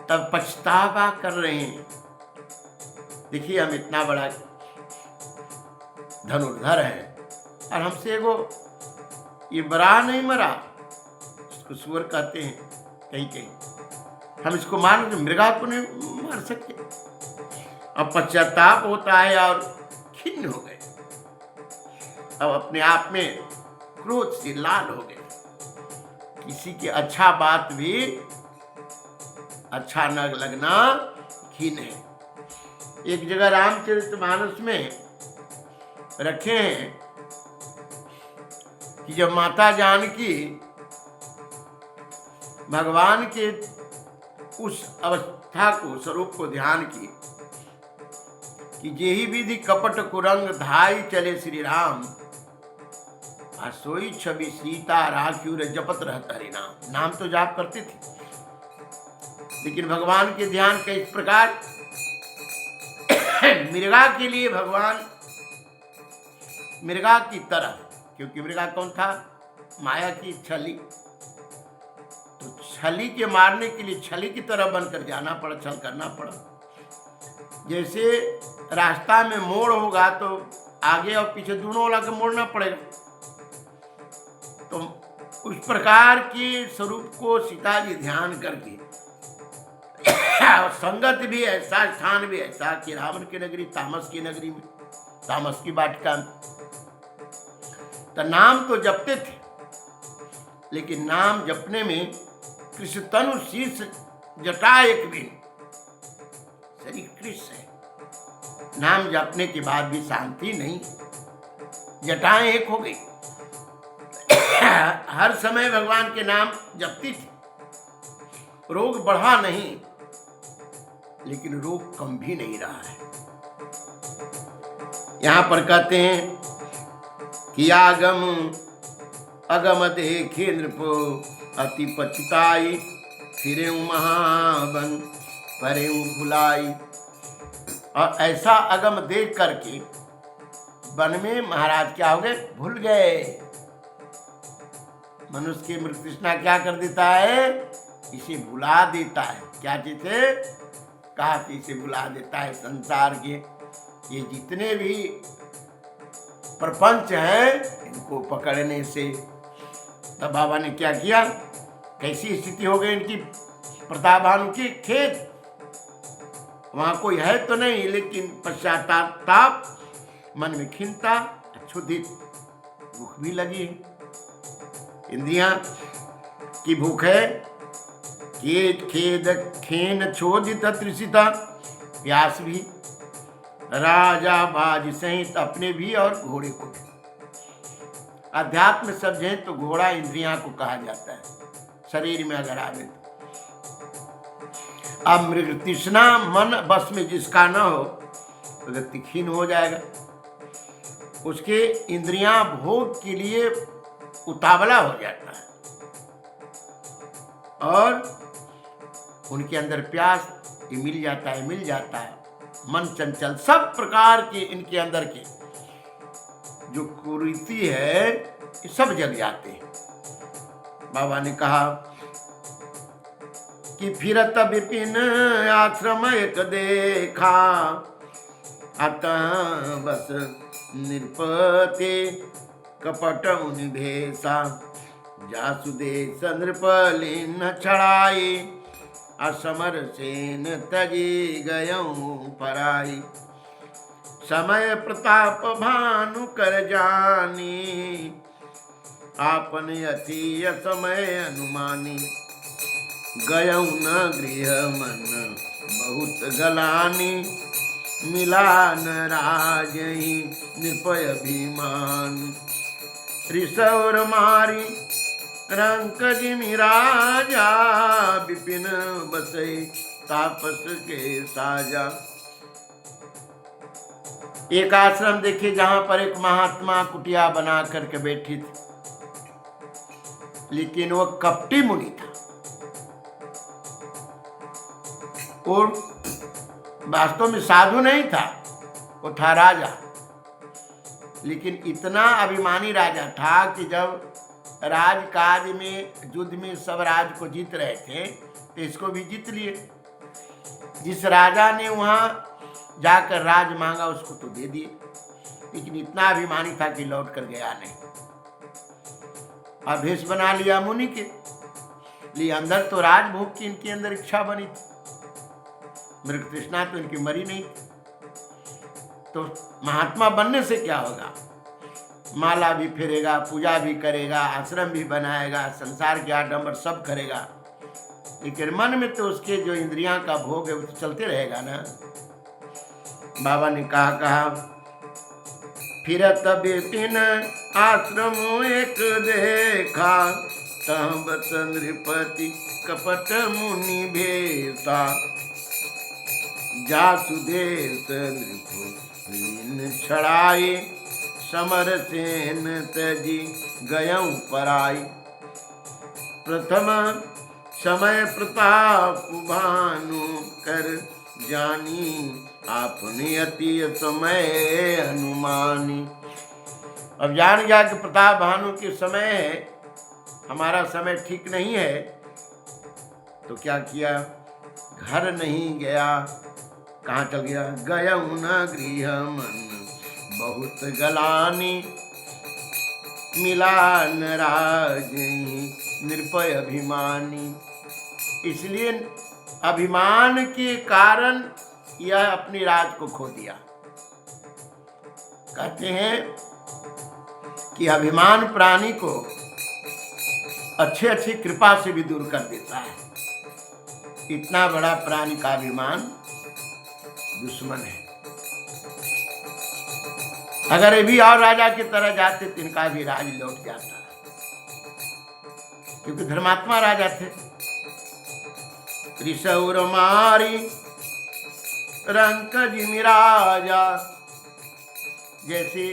तब पछतावा कर रहे हैं। देखिए, हम इतना बड़ा धनुर्धर है और हमसे वो ये बरा नहीं मरा, इसको सुअर कहते हैं कहीं कहीं, हम इसको मार मृगा को नहीं मार सकते। अब पश्चाताप होता है और खिन्न हो गए, अब अपने आप में क्रोध से लाल हो गए। किसी की अच्छा बात भी अच्छा न लगना खिन्न है। एक जगह रामचरितमानस में रखे हैं कि जब माता जानकी भगवान के उस अवस्था को, स्वरूप को ध्यान की कि जेहि विधि कपट कुरंग धाई चले श्री राम, सोई छवि सीता राखी जपत रहता हरि नाम। नाम तो जाप करते थे, लेकिन भगवान के ध्यान के इस प्रकार मृगा के लिए भगवान मृगा की तरह, क्योंकि मृगा कौन था? माया की छली। तो छली के मारने के लिए छली की तरह बनकर जाना पड़ा, छल करना पड़ा। जैसे रास्ता में मोड़ होगा तो आगे और पीछे दोनों वाला के मोड़ना पड़ेगा। तो उस प्रकार के स्वरूप को सीता जी ध्यान करके और संगत भी ऐसा, स्थान भी ऐसा कि रावण की नगरी, तामस की नगरी में, तामस की वाटिका में, तो नाम तो जपते थे, लेकिन नाम जपने में कृष्ण तनु शीर्ष जटा एक भी, शरीर कृष्ण है। नाम जपने के बाद भी शांति नहीं, जटाएं एक हो गई। हर समय भगवान के नाम जपती थी, रोग बढ़ा नहीं, लेकिन रोग कम भी नहीं रहा है। यहां पर कहते हैं कि आगम अगम देखे नृपो अति पछताई, फिरे महाबन परे भुलाई। और ऐसा अगम देख करके वन में महाराज क्या हो गए? भूल गए। मनुष्य की मृत तृष्णा क्या कर देता है? इसे भुला देता है। क्या चीज है? कहा कि इसे भुला देता है। संसार के ये जितने भी प्रपंच हैं, इनको पकड़ने से। तब बाबा ने क्या किया? कैसी स्थिति हो गई इनकी? प्रतापभानु की खेत, वहां कोई है तो नहीं, लेकिन पश्चाताप, मन में खिन्नता, क्षुधित, भूख भी लगी है। इंद्रियां की भूख है, खेद खेन छोदित तृषिता, प्यास भी, राजा बाज सहित अपने भी और घोड़े को भी। अध्यात्म शब्द है तो घोड़ा इंद्रियां को कहा जाता है, शरीर में अगर आवे तो। अब मृग तृष्णा मन बस में जिसका न हो तो व्यक्ति क्षीण हो जाएगा। उसके इंद्रियां भोग के लिए उतावला हो जाता है और उनके अंदर प्यास मिल जाता है, मन चंचल, सब प्रकार के इनके अंदर के जो कुरीति है ये सब जग जाते हैं। बाबा ने कहा कि फिरत विपिन आश्रम एक देखा, अतः बस नृपते कपट मुनि भेषा, जासुदेश नृपलीन छड़ाई, असमर सेन तजी गयऊं पराई। समय प्रताप भानु कर जानी, आपन अति समय अनुमानी। गयऊं न गृह मन बहुत गलानी, मिला न राजहि नृपय अभिमान। ऋषौर मारी रंक जिमि राजा, विपिन बसई तापस के साजा। एक आश्रम देखिए जहां पर एक महात्मा कुटिया बना करके बैठी थी, लेकिन वो कपटी मुनि था और वास्तव में साधु नहीं था, वो था राजा। लेकिन इतना अभिमानी राजा था कि जब राजकाज में, युद्ध में सब राज को जीत रहे थे तो इसको भी जीत लिए। जिस राजा ने वहां जाकर राज मांगा उसको तो दे दिए, लेकिन इतना अभिमानी था कि लौट कर गया नहीं। अभेष बना लिया मुनि के लिए। अंदर तो राजभोग की इनके अंदर इच्छा बनी थी, मृग तृष्णा तो इनकी मरी नहीं। तो महात्मा बनने से क्या होगा? माला भी फेरेगा, पूजा भी करेगा, आश्रम भी बनाएगा, संसार के आडंबर सब करेगा, लेकिन मन में तो उसके जो इंद्रियां का भोग है वो तो चलते रहेगा ना। बाबा ने कहा फिरत विपिन आश्रम एक देखा, तहबत नृपति कपट मुनि भेषा। जासुदेश नृपलीन छड़ाई, समर सेन तजी गयऊं पराई। प्रथम समय प्रताप भानु कर जानी आपने अति समय अनुमानी। अब जान गया कि प्रताप भानु के समय है, हमारा समय ठीक नहीं है, तो क्या किया, घर नहीं गया। कहाँ चल गया, गया न गृह मन बहुत गलानी, मिला न राज निर्भय अभिमानी। इसलिए अभिमान के कारण यह अपनी राज को खो दिया। कहते हैं कि अभिमान प्राणी को अच्छे अच्छी कृपा से भी दूर कर देता है। इतना बड़ा प्राणी का अभिमान दुश्मन है। अगर ये भी और राजा की तरह जाते तो इनका भी राज लौट जाता, क्योंकि धर्मात्मा राजा थे। त्रिशौर मारी रंक जिमि राजा, जैसे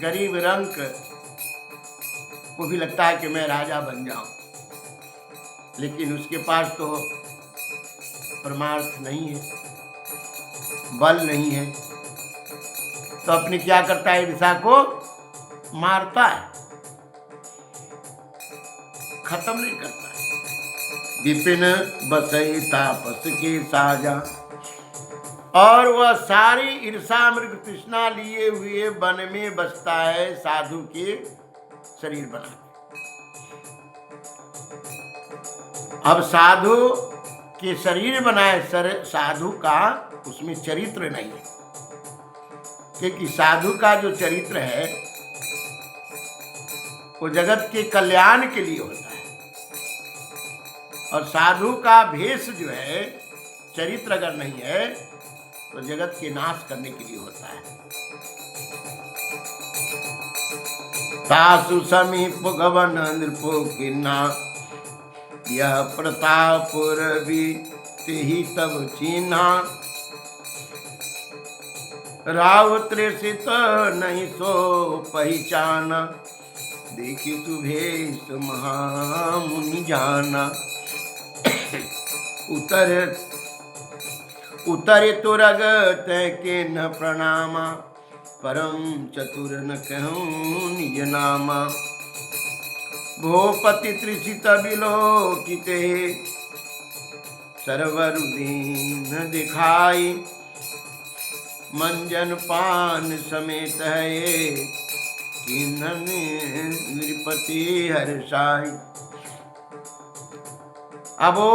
गरीब रंक को भी लगता है कि मैं राजा बन जाऊं, लेकिन उसके पास तो परमार्थ नहीं है, बल नहीं है, तो अपने क्या करता है, दिशा को मारता है, खत्म नहीं करता है। विपिन बसई तापस के साजा, और वह सारी ईर्षा मृग तृष्णा लिए हुए वन में बसता है साधु के शरीर बना। अब साधु के शरीर बनाए, साधु का उसमें चरित्र नहीं है, क्योंकि साधु का जो चरित्र है वो जगत के कल्याण के लिए होता है, और साधु का भेष जो है, चरित्र अगर नहीं है तो जगत के नाश करने के लिए होता है। सासु समीप गवन नृपो किन्ना, यह प्रतापुर भी तेहि तब चिन्हा, राव त्रेषित नहीं सो पहचाना, देखी सुभेश महामुनि जाना। उतर तुरगत के न प्रणामा, परम चतुर न कहूँ निज नामा। भूपति त्रिषित विलोकिते, सर्वरुदीन दिखाई, मंजन पान समेत है किन्नन नृपति हर्षाई। अब वो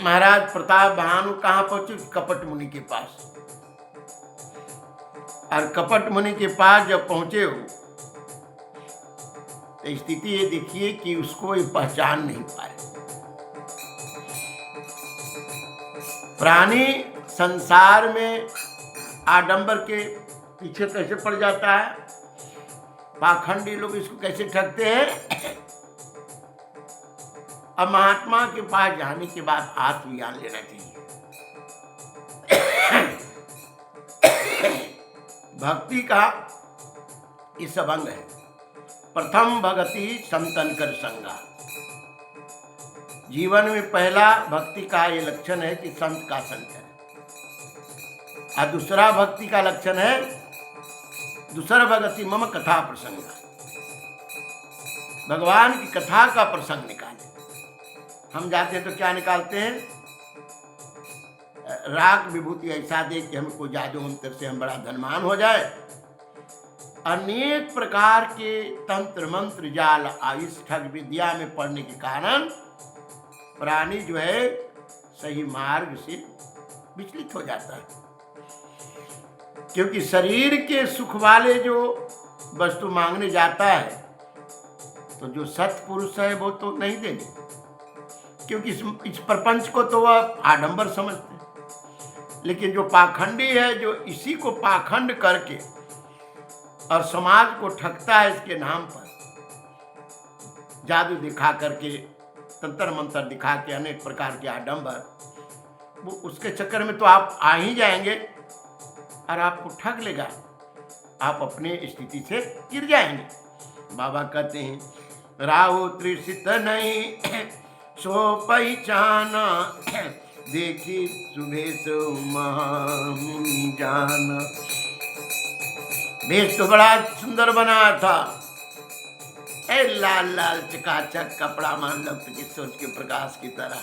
महाराज प्रताप भानु कहाँ पहुंचे, कपट मुनि के पास। और कपट मुनि के पास जब पहुंचे हो तो स्थिति ये देखिए कि उसको ये पहचान नहीं पाए। प्राणी संसार में आडंबर के पीछे कैसे पड़ जाता है, पाखंडी लोग इसको कैसे ठगते हैं। अब महात्मा के पास जाने के बाद आत्मज्ञान लेना चाहिए। भक्ति का इस अंग है, प्रथम भक्ति संतन कर संगा। जीवन में पहला भक्ति का ये लक्षण है कि संत का संग है, और दूसरा भक्ति का लक्षण है, दूसरा भक्ति मम कथा प्रसंग, भगवान की कथा का प्रसंग निकाले। हम जाते हैं तो क्या निकालते हैं, राग विभूति ऐसा देख के हमको जादू मंत्र से हम बड़ा धनवान हो जाए। अनेक प्रकार के तंत्र मंत्र जाल इस ठग विद्या में पढ़ने के कारण प्राणी जो है सही मार्ग से विचलित हो जाता है, क्योंकि शरीर के सुख वाले जो वस्तु मांगने जाता है तो जो सत्पुरुष है वो तो नहीं देंगे, क्योंकि इस प्रपंच को तो वह आडंबर समझते हैं। लेकिन जो पाखंडी है, जो इसी को पाखंड करके और समाज को ठगता है, इसके नाम पर जादू दिखा करके, तंत्र मंत्र दिखा के, अनेक प्रकार के आडंबर, वो उसके चक्कर में तो आप आ ही जाएंगे और आपको ठग लेगा, आप अपने स्थिति से गिर जाएंगे। बाबा कहते हैं, राहु त्रिषित नहीं सो पहचाना, देखी सुभेश महामुनि जाना। भेष तो बड़ा सुंदर बनाया था, ए लाल लाल चकाचक कपड़ा, मान लो कि सूरज के प्रकाश की तरह,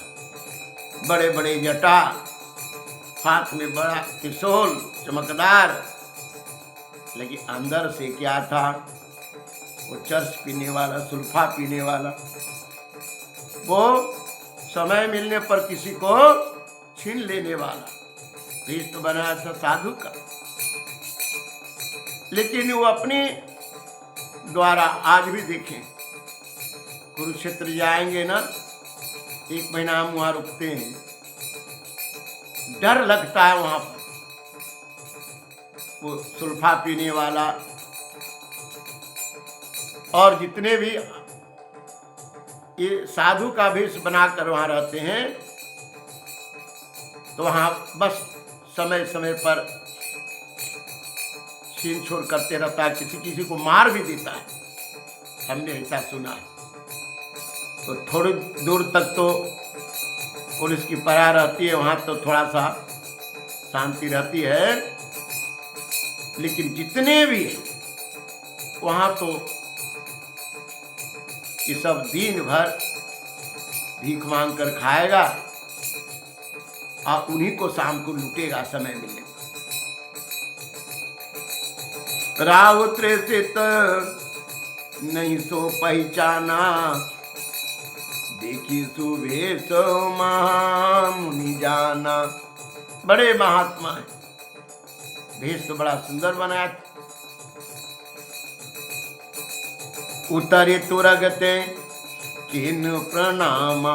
बड़े बड़े जटा, हाथ में बड़ा त्रिशूल चमकदार। लेकिन अंदर से क्या था, वो चर्च पीने वाला, सुल्फा पीने वाला, वो समय मिलने पर किसी को छीन लेने वाला। भेष तो बनाया था साधु का, लेकिन वो अपने द्वारा आज भी देखें, कुरुक्षेत्र जाएंगे ना, 1 महीना हम वहां रुकते हैं, डर लगता है वहां पर। वो सुल्फा पीने वाला और जितने भी ये साधु का भेष बनाकर वहां रहते हैं, तो वहां बस समय समय पर छीन छोड़ करते रहता है, किसी किसी को मार भी देता है, हमने ऐसा सुना है। तो थोड़ी दूर तक तो पुलिस की पहरा रहती है, वहां तो थोड़ा सा शांति रहती है, लेकिन जितने भी वहां तो ये सब दिन भर भीख मांग कर खाएगा और उन्हीं को शाम को लूटेगा समय मिलने। राव त्रेषित नहीं सो पहचाना, देखी सुभेश महामुनि जाना। बड़े महात्मा है, भेष तो बड़ा सुंदर बनाया था। उतरे तुरगते किन प्रणामा,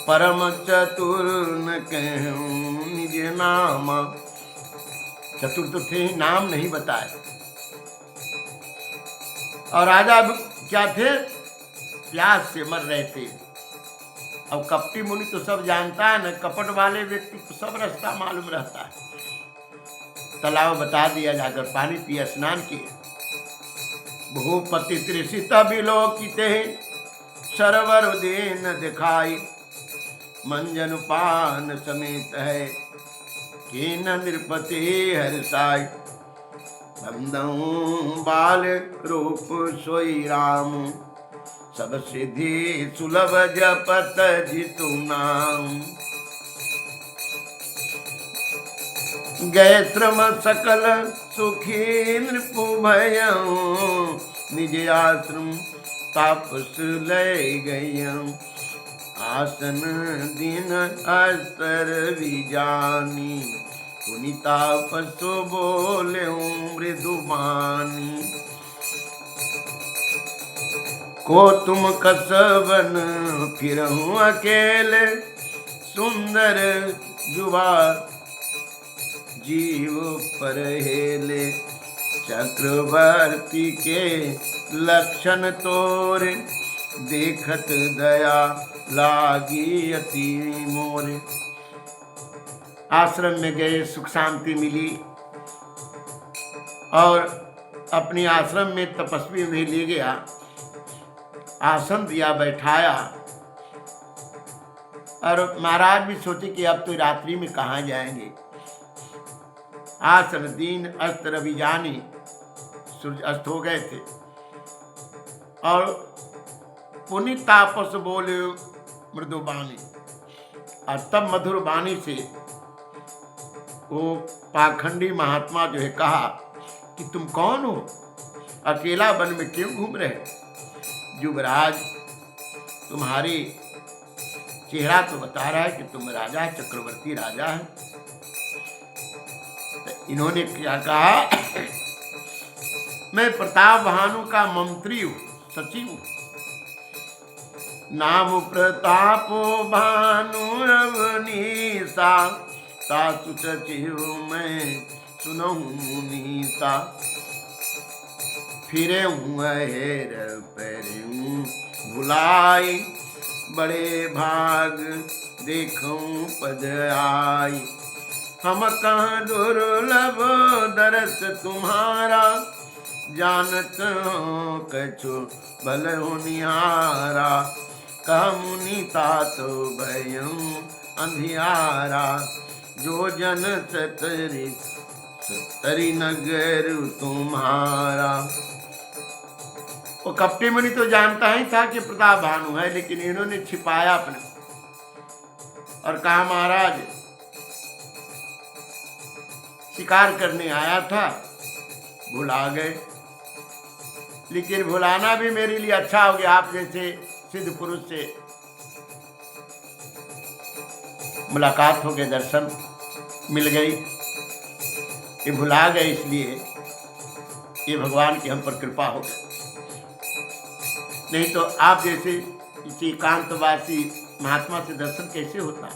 परम चतुर न कहूं निज नामा। चतुर तो थे, नाम नहीं बताए। और राजा क्या थे, प्यास से मर रहे थे। अब कपटी मुनि तो सब जानता है न, कपट वाले व्यक्ति को सब रास्ता मालूम रहता है। तालाब बता दिया, जाकर पानी पिया, स्नान किया। भूपति तृषित विलोकिते, सरवर देन दिखाई, मंजन पान समेत है, कीन नृपति हर्षाई। बंदऊ बाल रूप सोई राम, सब सिद्धि सुलभ जपत जितु नाम। गए श्रम सकल सुखी नृपु भयं, निज आश्रम तापस लय गयं। आसन दिन अस्तर विजानी, पुनिता पशु बोले मृदुबानी। को तुम कसबन फिरहूं अकेले, सुंदर जुबा जीव पर हेले। चक्रवर्ती के लक्षण तोरे, देखत दया लागी अति मोरे। आश्रम में गए, सुख शांति मिली और अपनी आश्रम में तपस्वी में ले गया, आसन दिया, बैठाया। और महाराज भी सोचे कि अब तो रात्रि में कहाँ जाएंगे। आसन दीन अस्त रवि जानी, सूर्य अस्त हो गए थे। और पुनित तापस बोले मृदुबानी, और तब मधुर बाणी से वो पाखंडी महात्मा जो है कहा कि तुम कौन हो, अकेला वन में क्यों घूम रहे। युवराज, तुम्हारी चेहरा तो बता रहा है कि तुम राजा है, चक्रवर्ती राजा है। तो इन्होंने क्या कहा, मैं प्रताप भानु का मंत्री हूँ, सचिव हूँ। नाम प्रताप भानु रवनीसा, सासु सचिव मैं सुनहु नीसा। फिरे हेर पैरूं भुलाई, बड़े भाग देखूं पद आई। हम कहाँ दुर्लभ दरस तुम्हारा, जानत कछु भल निहारा। कह मुनि तात भयं अंधियारा, जो जन सतरी सतरी नगर तुम्हारा। वो कपटी मुनि तो जानता ही था कि प्रताप भानु है, लेकिन इन्होंने छिपाया अपने और कहा महाराज शिकार करने आया था, भुला गए। लेकिन भुलाना भी मेरे लिए अच्छा हो गया, आप जैसे सिद्ध पुरुष से मुलाकात हो गई, दर्शन मिल गई। ये भुला गए, इसलिए ये भगवान की हम पर कृपा हो गई। नहीं तो आप जैसे इसी एकांतवासी महात्मा से दर्शन कैसे होता।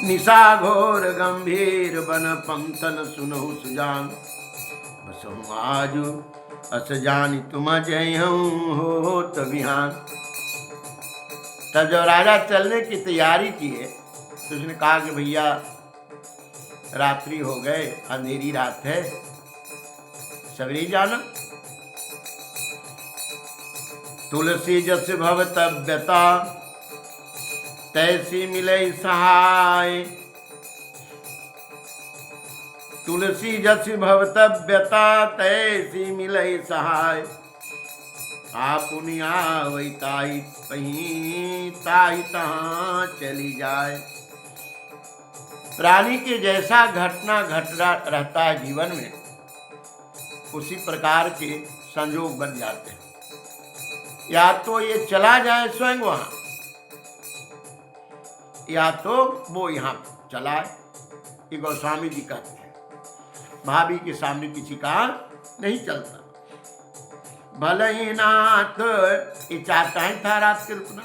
निशाघोर गंभीर बन पंथन सुनहु सुजान, बसहु आजु अस जानी तुम जय हो तबिहान। तब जब राजा चलने की तैयारी की है तो उसने कहा कि भैया रात्रि हो गए, अंधेरी रात है, सवेरे जाना। तुलसी जस भवतव्यता तैसी मिले सहाय, तुलसी जस भवतव्यता तैसी मिले सहाय। आपुनि आवै ताई कहीं ताई तहाँ चली जाए। प्राणी के जैसा घटना घट रहता है जीवन में, उसी प्रकार के संयोग बन जाते हैं। या तो ये चला जाए स्वयं वहां, या तो वो यहाँ चलाए। ये गोस्वामी जी कहते हैं, भाभी के सामने किसी का नहीं चलता। भले ही नाथ, ये चाहता ही था रात के रुकना।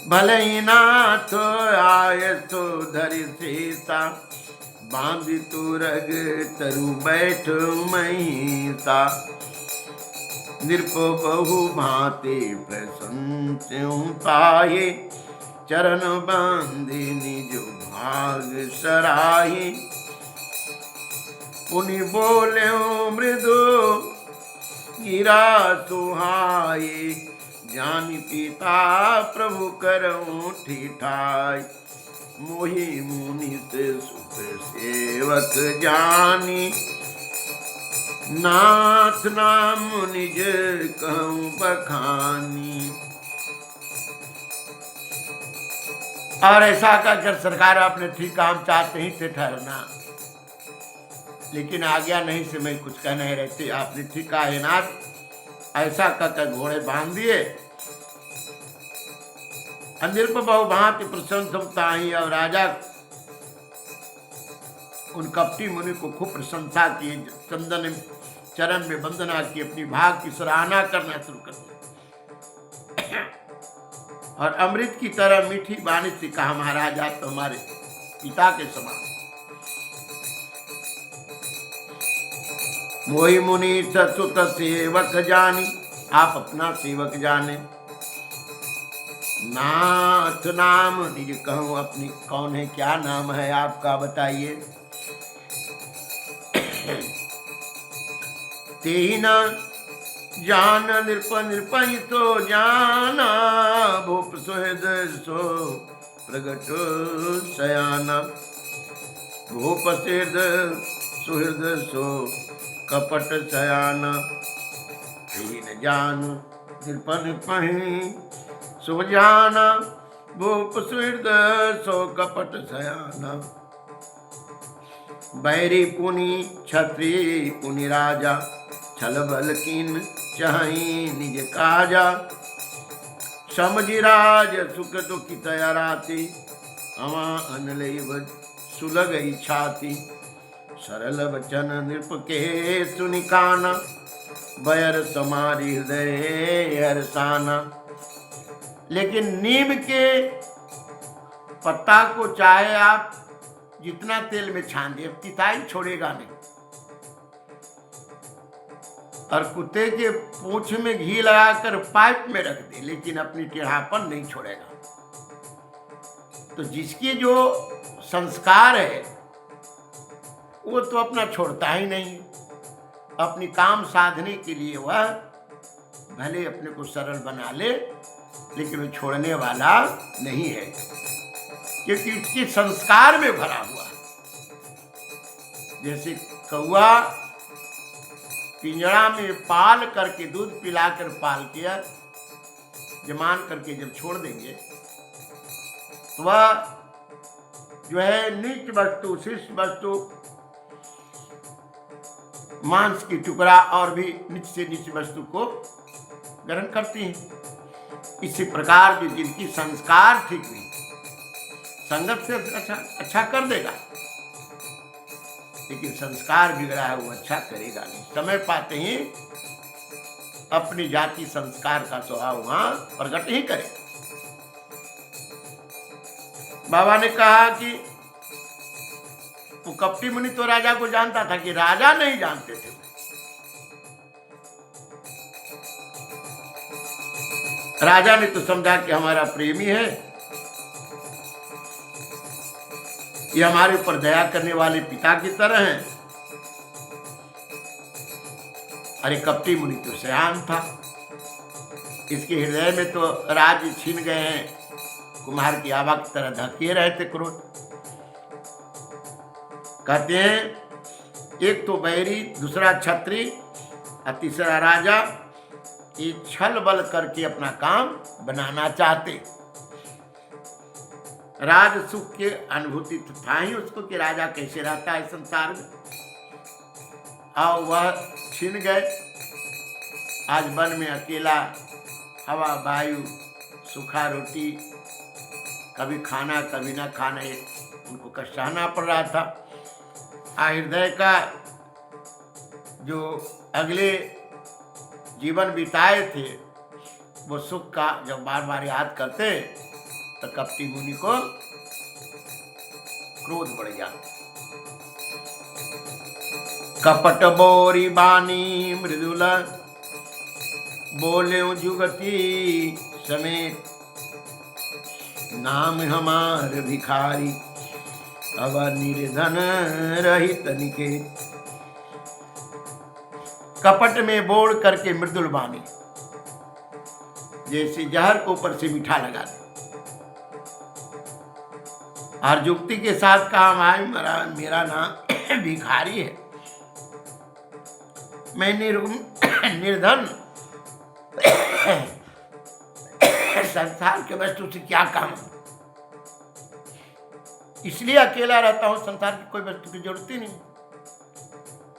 भले ही नाथ आय तो धरि सीता, बांधी तू रग तरु बैठ महिता। नृपो बहु भांति प्रसन्न पाये, चरण बांधे निज भाग सराही। पुनि बोले मृदु गिरा सुहाये, जानि पिता प्रभु करऊं ठिठाई। मोहि मुनि से सुख सेवक जानी, नाथ नाम निज कहूं बखानी। और ऐसा कर सरकार अपने ठीक काम चाहते ही थे ठहरना, लेकिन आज्ञा नहीं से मैं कुछ कह नहीं रहती। आपने ठीक कहा है नाथ, ऐसा कर घोड़े बांध दिए। अंदिर पर बहु भांति प्रशंसता ही, और राजा उन कपटी मुनि को खूब प्रशंसा की, चंदन चरण में वंदना की, अपनी भाग की सराहना करना शुरू कर दिया। और अमृत की तरह मीठी वाणी से कहा, महाराज आप तो हमारे पिता के समान। मोहि मुनि ससुत सेवक जानी, आप अपना सेवक जाने। नाथ नाम निज कहूं, अपनी कौन है, क्या नाम है आपका बताइए। तेहि न जान नृप नृपहि तो जाना, भूप सुहृद सो प्रगट सयाना। भूप सुहृद सो कपट सयाना, तेहि न जान नृप नृपहि शुभ जाना। भूप सुहृद सो कपट सयाना। बैरी पुनि क्षत्रि पुनि राजा, छल बल कीन चाहि निज काजा। समझि राज सुख दुखि तया राति, अवा अनलेव सुलगई छाती। सरल वचन नृप के सुनि काना, बयर समारी हृदय हर्षाना। लेकिन नीम के पत्ता को चाहे आप जितना तेल में छान दे, तिताई छोड़ेगा नहीं। और कुत्ते के पूंछ में घी लगाकर पाइप में रख दे, लेकिन अपनी टेढ़ापन नहीं छोड़ेगा। तो जिसके जो संस्कार है वो तो अपना छोड़ता ही नहीं। अपनी काम साधने के लिए वह भले अपने को सरल बना ले, लेकिन वो छोड़ने वाला नहीं है, क्योंकि उसके संस्कार में भरा हुआ है। जैसे कौआ पिंजरा में पाल करके, दूध पिलाकर पाल किया जमान करके जब छोड़ देंगे, तो वह जो है नीच वस्तु, शिष्ट वस्तु, मांस की टुकड़ा और भी नीच से नीच वस्तु को ग्रहण करती हैं। इसी प्रकार जो जिनकी संस्कार ठीक नहीं, संगत से अच्छा कर देगा, लेकिन संस्कार बिगड़ा है वो अच्छा करेगा नहीं। समय पाते ही अपनी जाति संस्कार का स्वभाव वहां प्रकट ही करेगा। बाबा ने कहा कि वो कपटी मुनि तो राजा को जानता था, कि राजा नहीं जानते थे। राजा ने तो समझा कि हमारा प्रेमी है, ये हमारे ऊपर दया करने वाले पिता की तरह हैं। अरे कपटी मुनि तो सयान था, इसके हृदय में तो राज्य छीन गए हैं, कुम्हार की आवा की तरह धके रहे थे क्रोध। कहते हैं एक तो बैरी, दूसरा छत्री और तीसरा राजा, ये छल बल करके अपना काम बनाना चाहते। राज सुख के अनुभूति तो था ही उसको कि राजा कैसे रहता है संसार में, और वह छीन गए। आज वन में अकेला, हवा वायु, सूखा रोटी, कभी खाना कभी ना खाना, उनको कष्ट सहना पड़ रहा था। हृदय का जो अगले जीवन बिताए थे वो सुख का जब बार बार याद करते तो कपटी मुनि को क्रोध बढ़ जाता। कपट बोरी बानी मृदुल बोले जुगती समेत, नाम हमार भिखारी अब निर्धन रहित निकेत। कपट में बोड़ करके मृदुल बानी, जैसे जहर को ऊपर से मीठा लगा दे। और युक्ति के साथ कहा भाई मेरा नाम भिखारी है, मैं निर्धन, संसार के वस्तु से क्या काम, इसलिए अकेला रहता हूं, संसार की कोई वस्तु की जरूरत ही नहीं।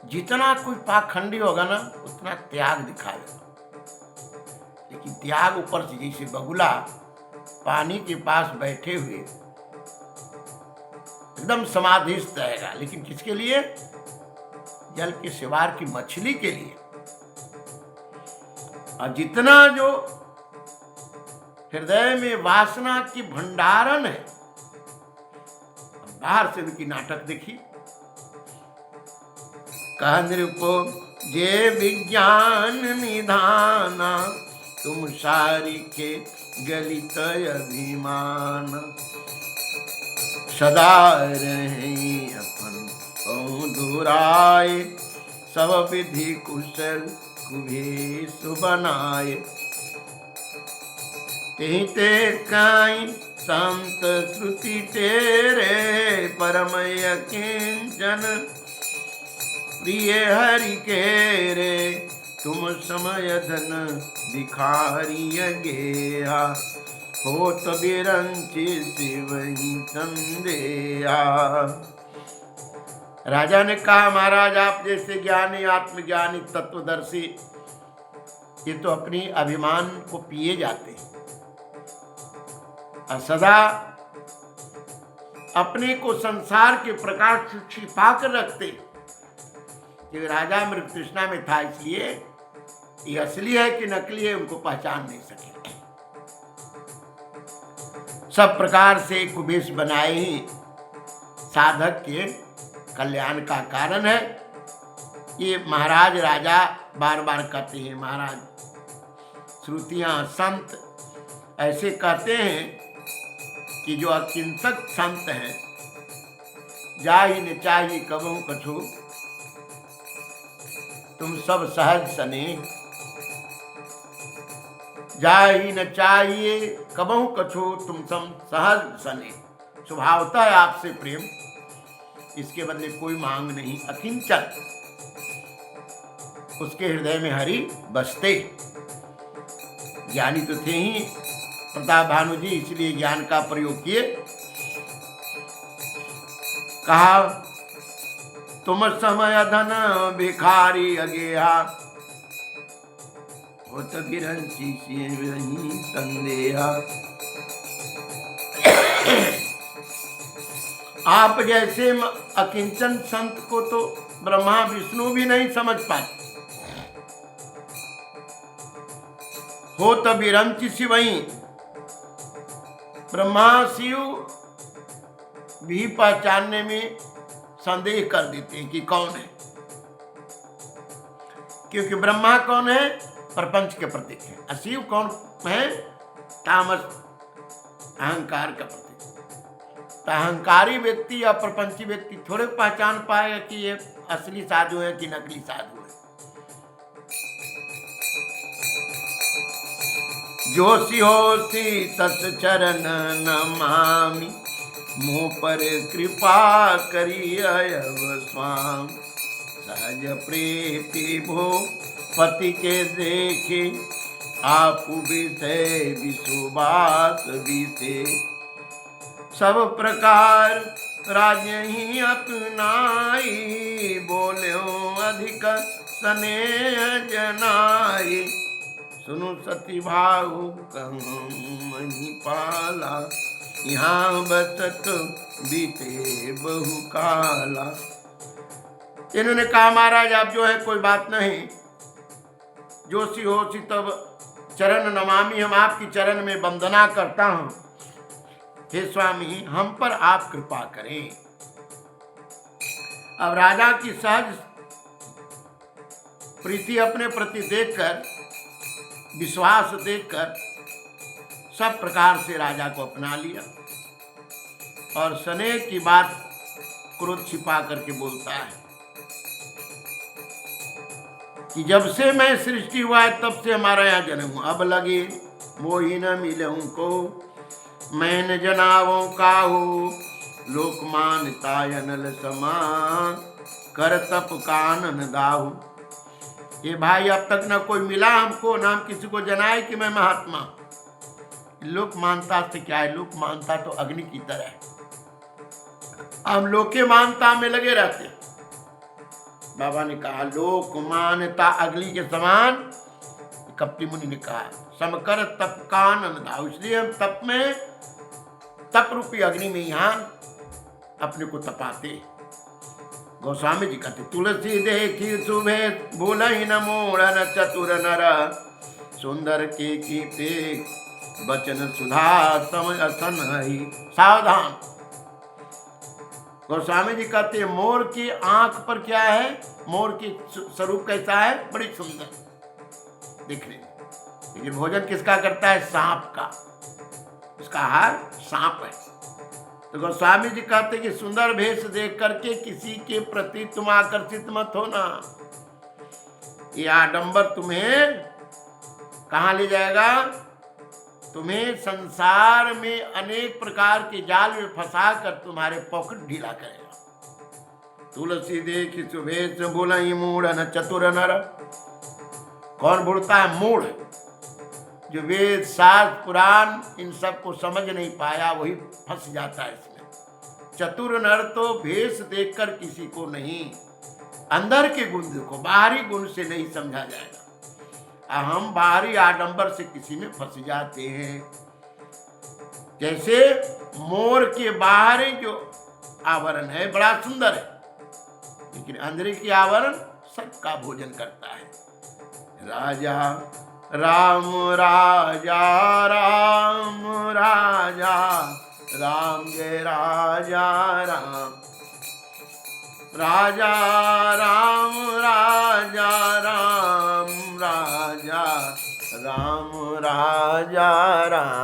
जितना कोई पाखंडी होगा ना उतना त्याग दिखाएगा, लेकिन त्याग ऊपर से जैसे बगुला पानी के पास बैठे हुए एकदम समाधिस्थ रहेगा, लेकिन किसके लिए? जल के शिवार की मछली के लिए। और जितना जो हृदय में वासना की भंडारण है, बाहर से उनकी नाटक देखिए। कह नृपो जे विज्ञान निधाना, तुम सारी के गलित अभिमान, सदा रहे अपन दुराए, सब विधि कुशल कुभेश बनाए। ते काई संत श्रुति तेरे, परम किंचन प्रिय हरि के रे, तुम समय धन भिखारी गेहा, हो तो बिरंची शिवही संदेहा। राजा ने कहा महाराज आप जैसे ज्ञानी, आत्मज्ञानी, तत्वदर्शी, ये तो अपनी अभिमान को पिए जाते हैं और सदा अपने को संसार के प्रकाश से छिपा कर रखते। कि राजा मृग तृष्णा में था, इसलिए ये असली है कि नकली है उनको पहचान नहीं सके। सब प्रकार से कुबेश बनाए ही साधक के कल्याण का कारण है। ये महाराज राजा बार बार कहते हैं, महाराज श्रुतियां संत ऐसे कहते हैं कि जो अकिंचक संत हैं जाहि न चाही कबहू कछु, तुम सब सहज सने। जाहि न चाहिए कबहू कछु, तुम सब सहज सने। स्वभावतः है आपसे प्रेम, इसके बदले कोई मांग नहीं। अकिंचन, उसके हृदय में हरि बसते। ज्ञानी तो थे ही प्रताप भानु जी, इसलिए ज्ञान का प्रयोग किए। कहा तुम समय धन भिखारी अगेहा, होत बिरंची सिंह संदेहा। आप जैसे अकिंचन संत को तो ब्रह्मा विष्णु भी नहीं समझ पाते। हो तो विरंची शिवई, ब्रह्मा शिव भी पहचानने में संदेह कर देते हैं कि कौन है, क्योंकि ब्रह्मा कौन है? प्रपंच के प्रतीक है। अशिव कौन है? तामस, अहंकार का प्रतीक। तो अहंकारी व्यक्ति या प्रपंची व्यक्ति थोड़े पहचान पाएगा कि ये असली साधु है कि नकली साधु है। जोशी होती तस चरण नमामि, मुँह पर कृपा करी अयव स्वाम। सहज प्रीति भो पति के देखे, आप विषय विशुबात बीते। सब प्रकार राज्य ही अपनाई, बोल्यो अधिक स्नेह जनाई। सुनु सती भाऊ कहीं पाला, यहाँ बसत बीते बहु काला। इन्होंने कहा महाराज आप जो है कोई बात नहीं, जोशी होशी तब चरण नमामि, हम आपकी चरण में वंदना करता हूँ। हे स्वामी हम पर आप कृपा करें। अब राजा की सहज प्रीति अपने प्रति देखकर, विश्वास देखकर सब प्रकार से राजा को अपना लिया और स्नेह की बात क्रोध छिपा करके बोलता है कि जब से मैं सृष्टि हुआ है तब से हमारा यहाँ जन्म हुआ, अब लगे मोहि न मिलऊं को, मैं न जनावों का हो। लोक मानता अनल समा, कर तप कानन दाहू। ये भाई अब तक न कोई मिला हमको, ना हम किसी को जनाए कि मैं महात्मा। लोक मानता से क्या है? लोक मानता तो अग्नि की तरह है, हम लोके मानता में लगे रहते। बाबा ने कहा लोक मानता अग्नि के समान, कपटी मुनि ने कहा समकर तप कानन दाहू। इसलिए हम तप में, तप रूपी अग्नि में यहाँ अपने को तपाते। गोस्वामी जी कहते तुलसी देखी सुबह बोलहि न मोड़न, चतुर नर सुंदर के कीते बचन सुधा समझ असन ही। सावधान, गोस्वामी जी कहते मोर की आंख पर क्या है? मोर की स्वरूप कैसा है? बड़ी सुंदर दिखने में, लेकिन भोजन किसका करता है? सांप का, उसका आहार सांप है। तो गोस्वामी जी कहते कि सुंदर भेष देख करके किसी के प्रति तुम आकर्षित मत होना। ये आडंबर तुम्हें कहाँ ले जाएगा? तुम्हें संसार में अनेक प्रकार के जाल में फंसा कर तुम्हारे पॉकेट ढीला करेगा। तुलसी देखी सुभेश बोलहि मूढ़ न चतुर नर। कौन बोलता है? मूढ़, जो वेद शास्त्र पुराण इन सब को समझ नहीं पाया वही फंस जाता है इसमें। चतुर नर तो भेष देखकर किसी को नहीं, अंदर के गुण को, बाहरी गुण से नहीं समझा जाएगा। हम बाहरी आडंबर से किसी में फंस जाते हैं। जैसे मोर के बाहरी जो आवरण है बड़ा सुंदर है, लेकिन अंदर की आवरण सबका भोजन करता है। राजा राम राजा राम राजा राम जय राजा राम, राजा राम राजा राम राजा राम राजा राम।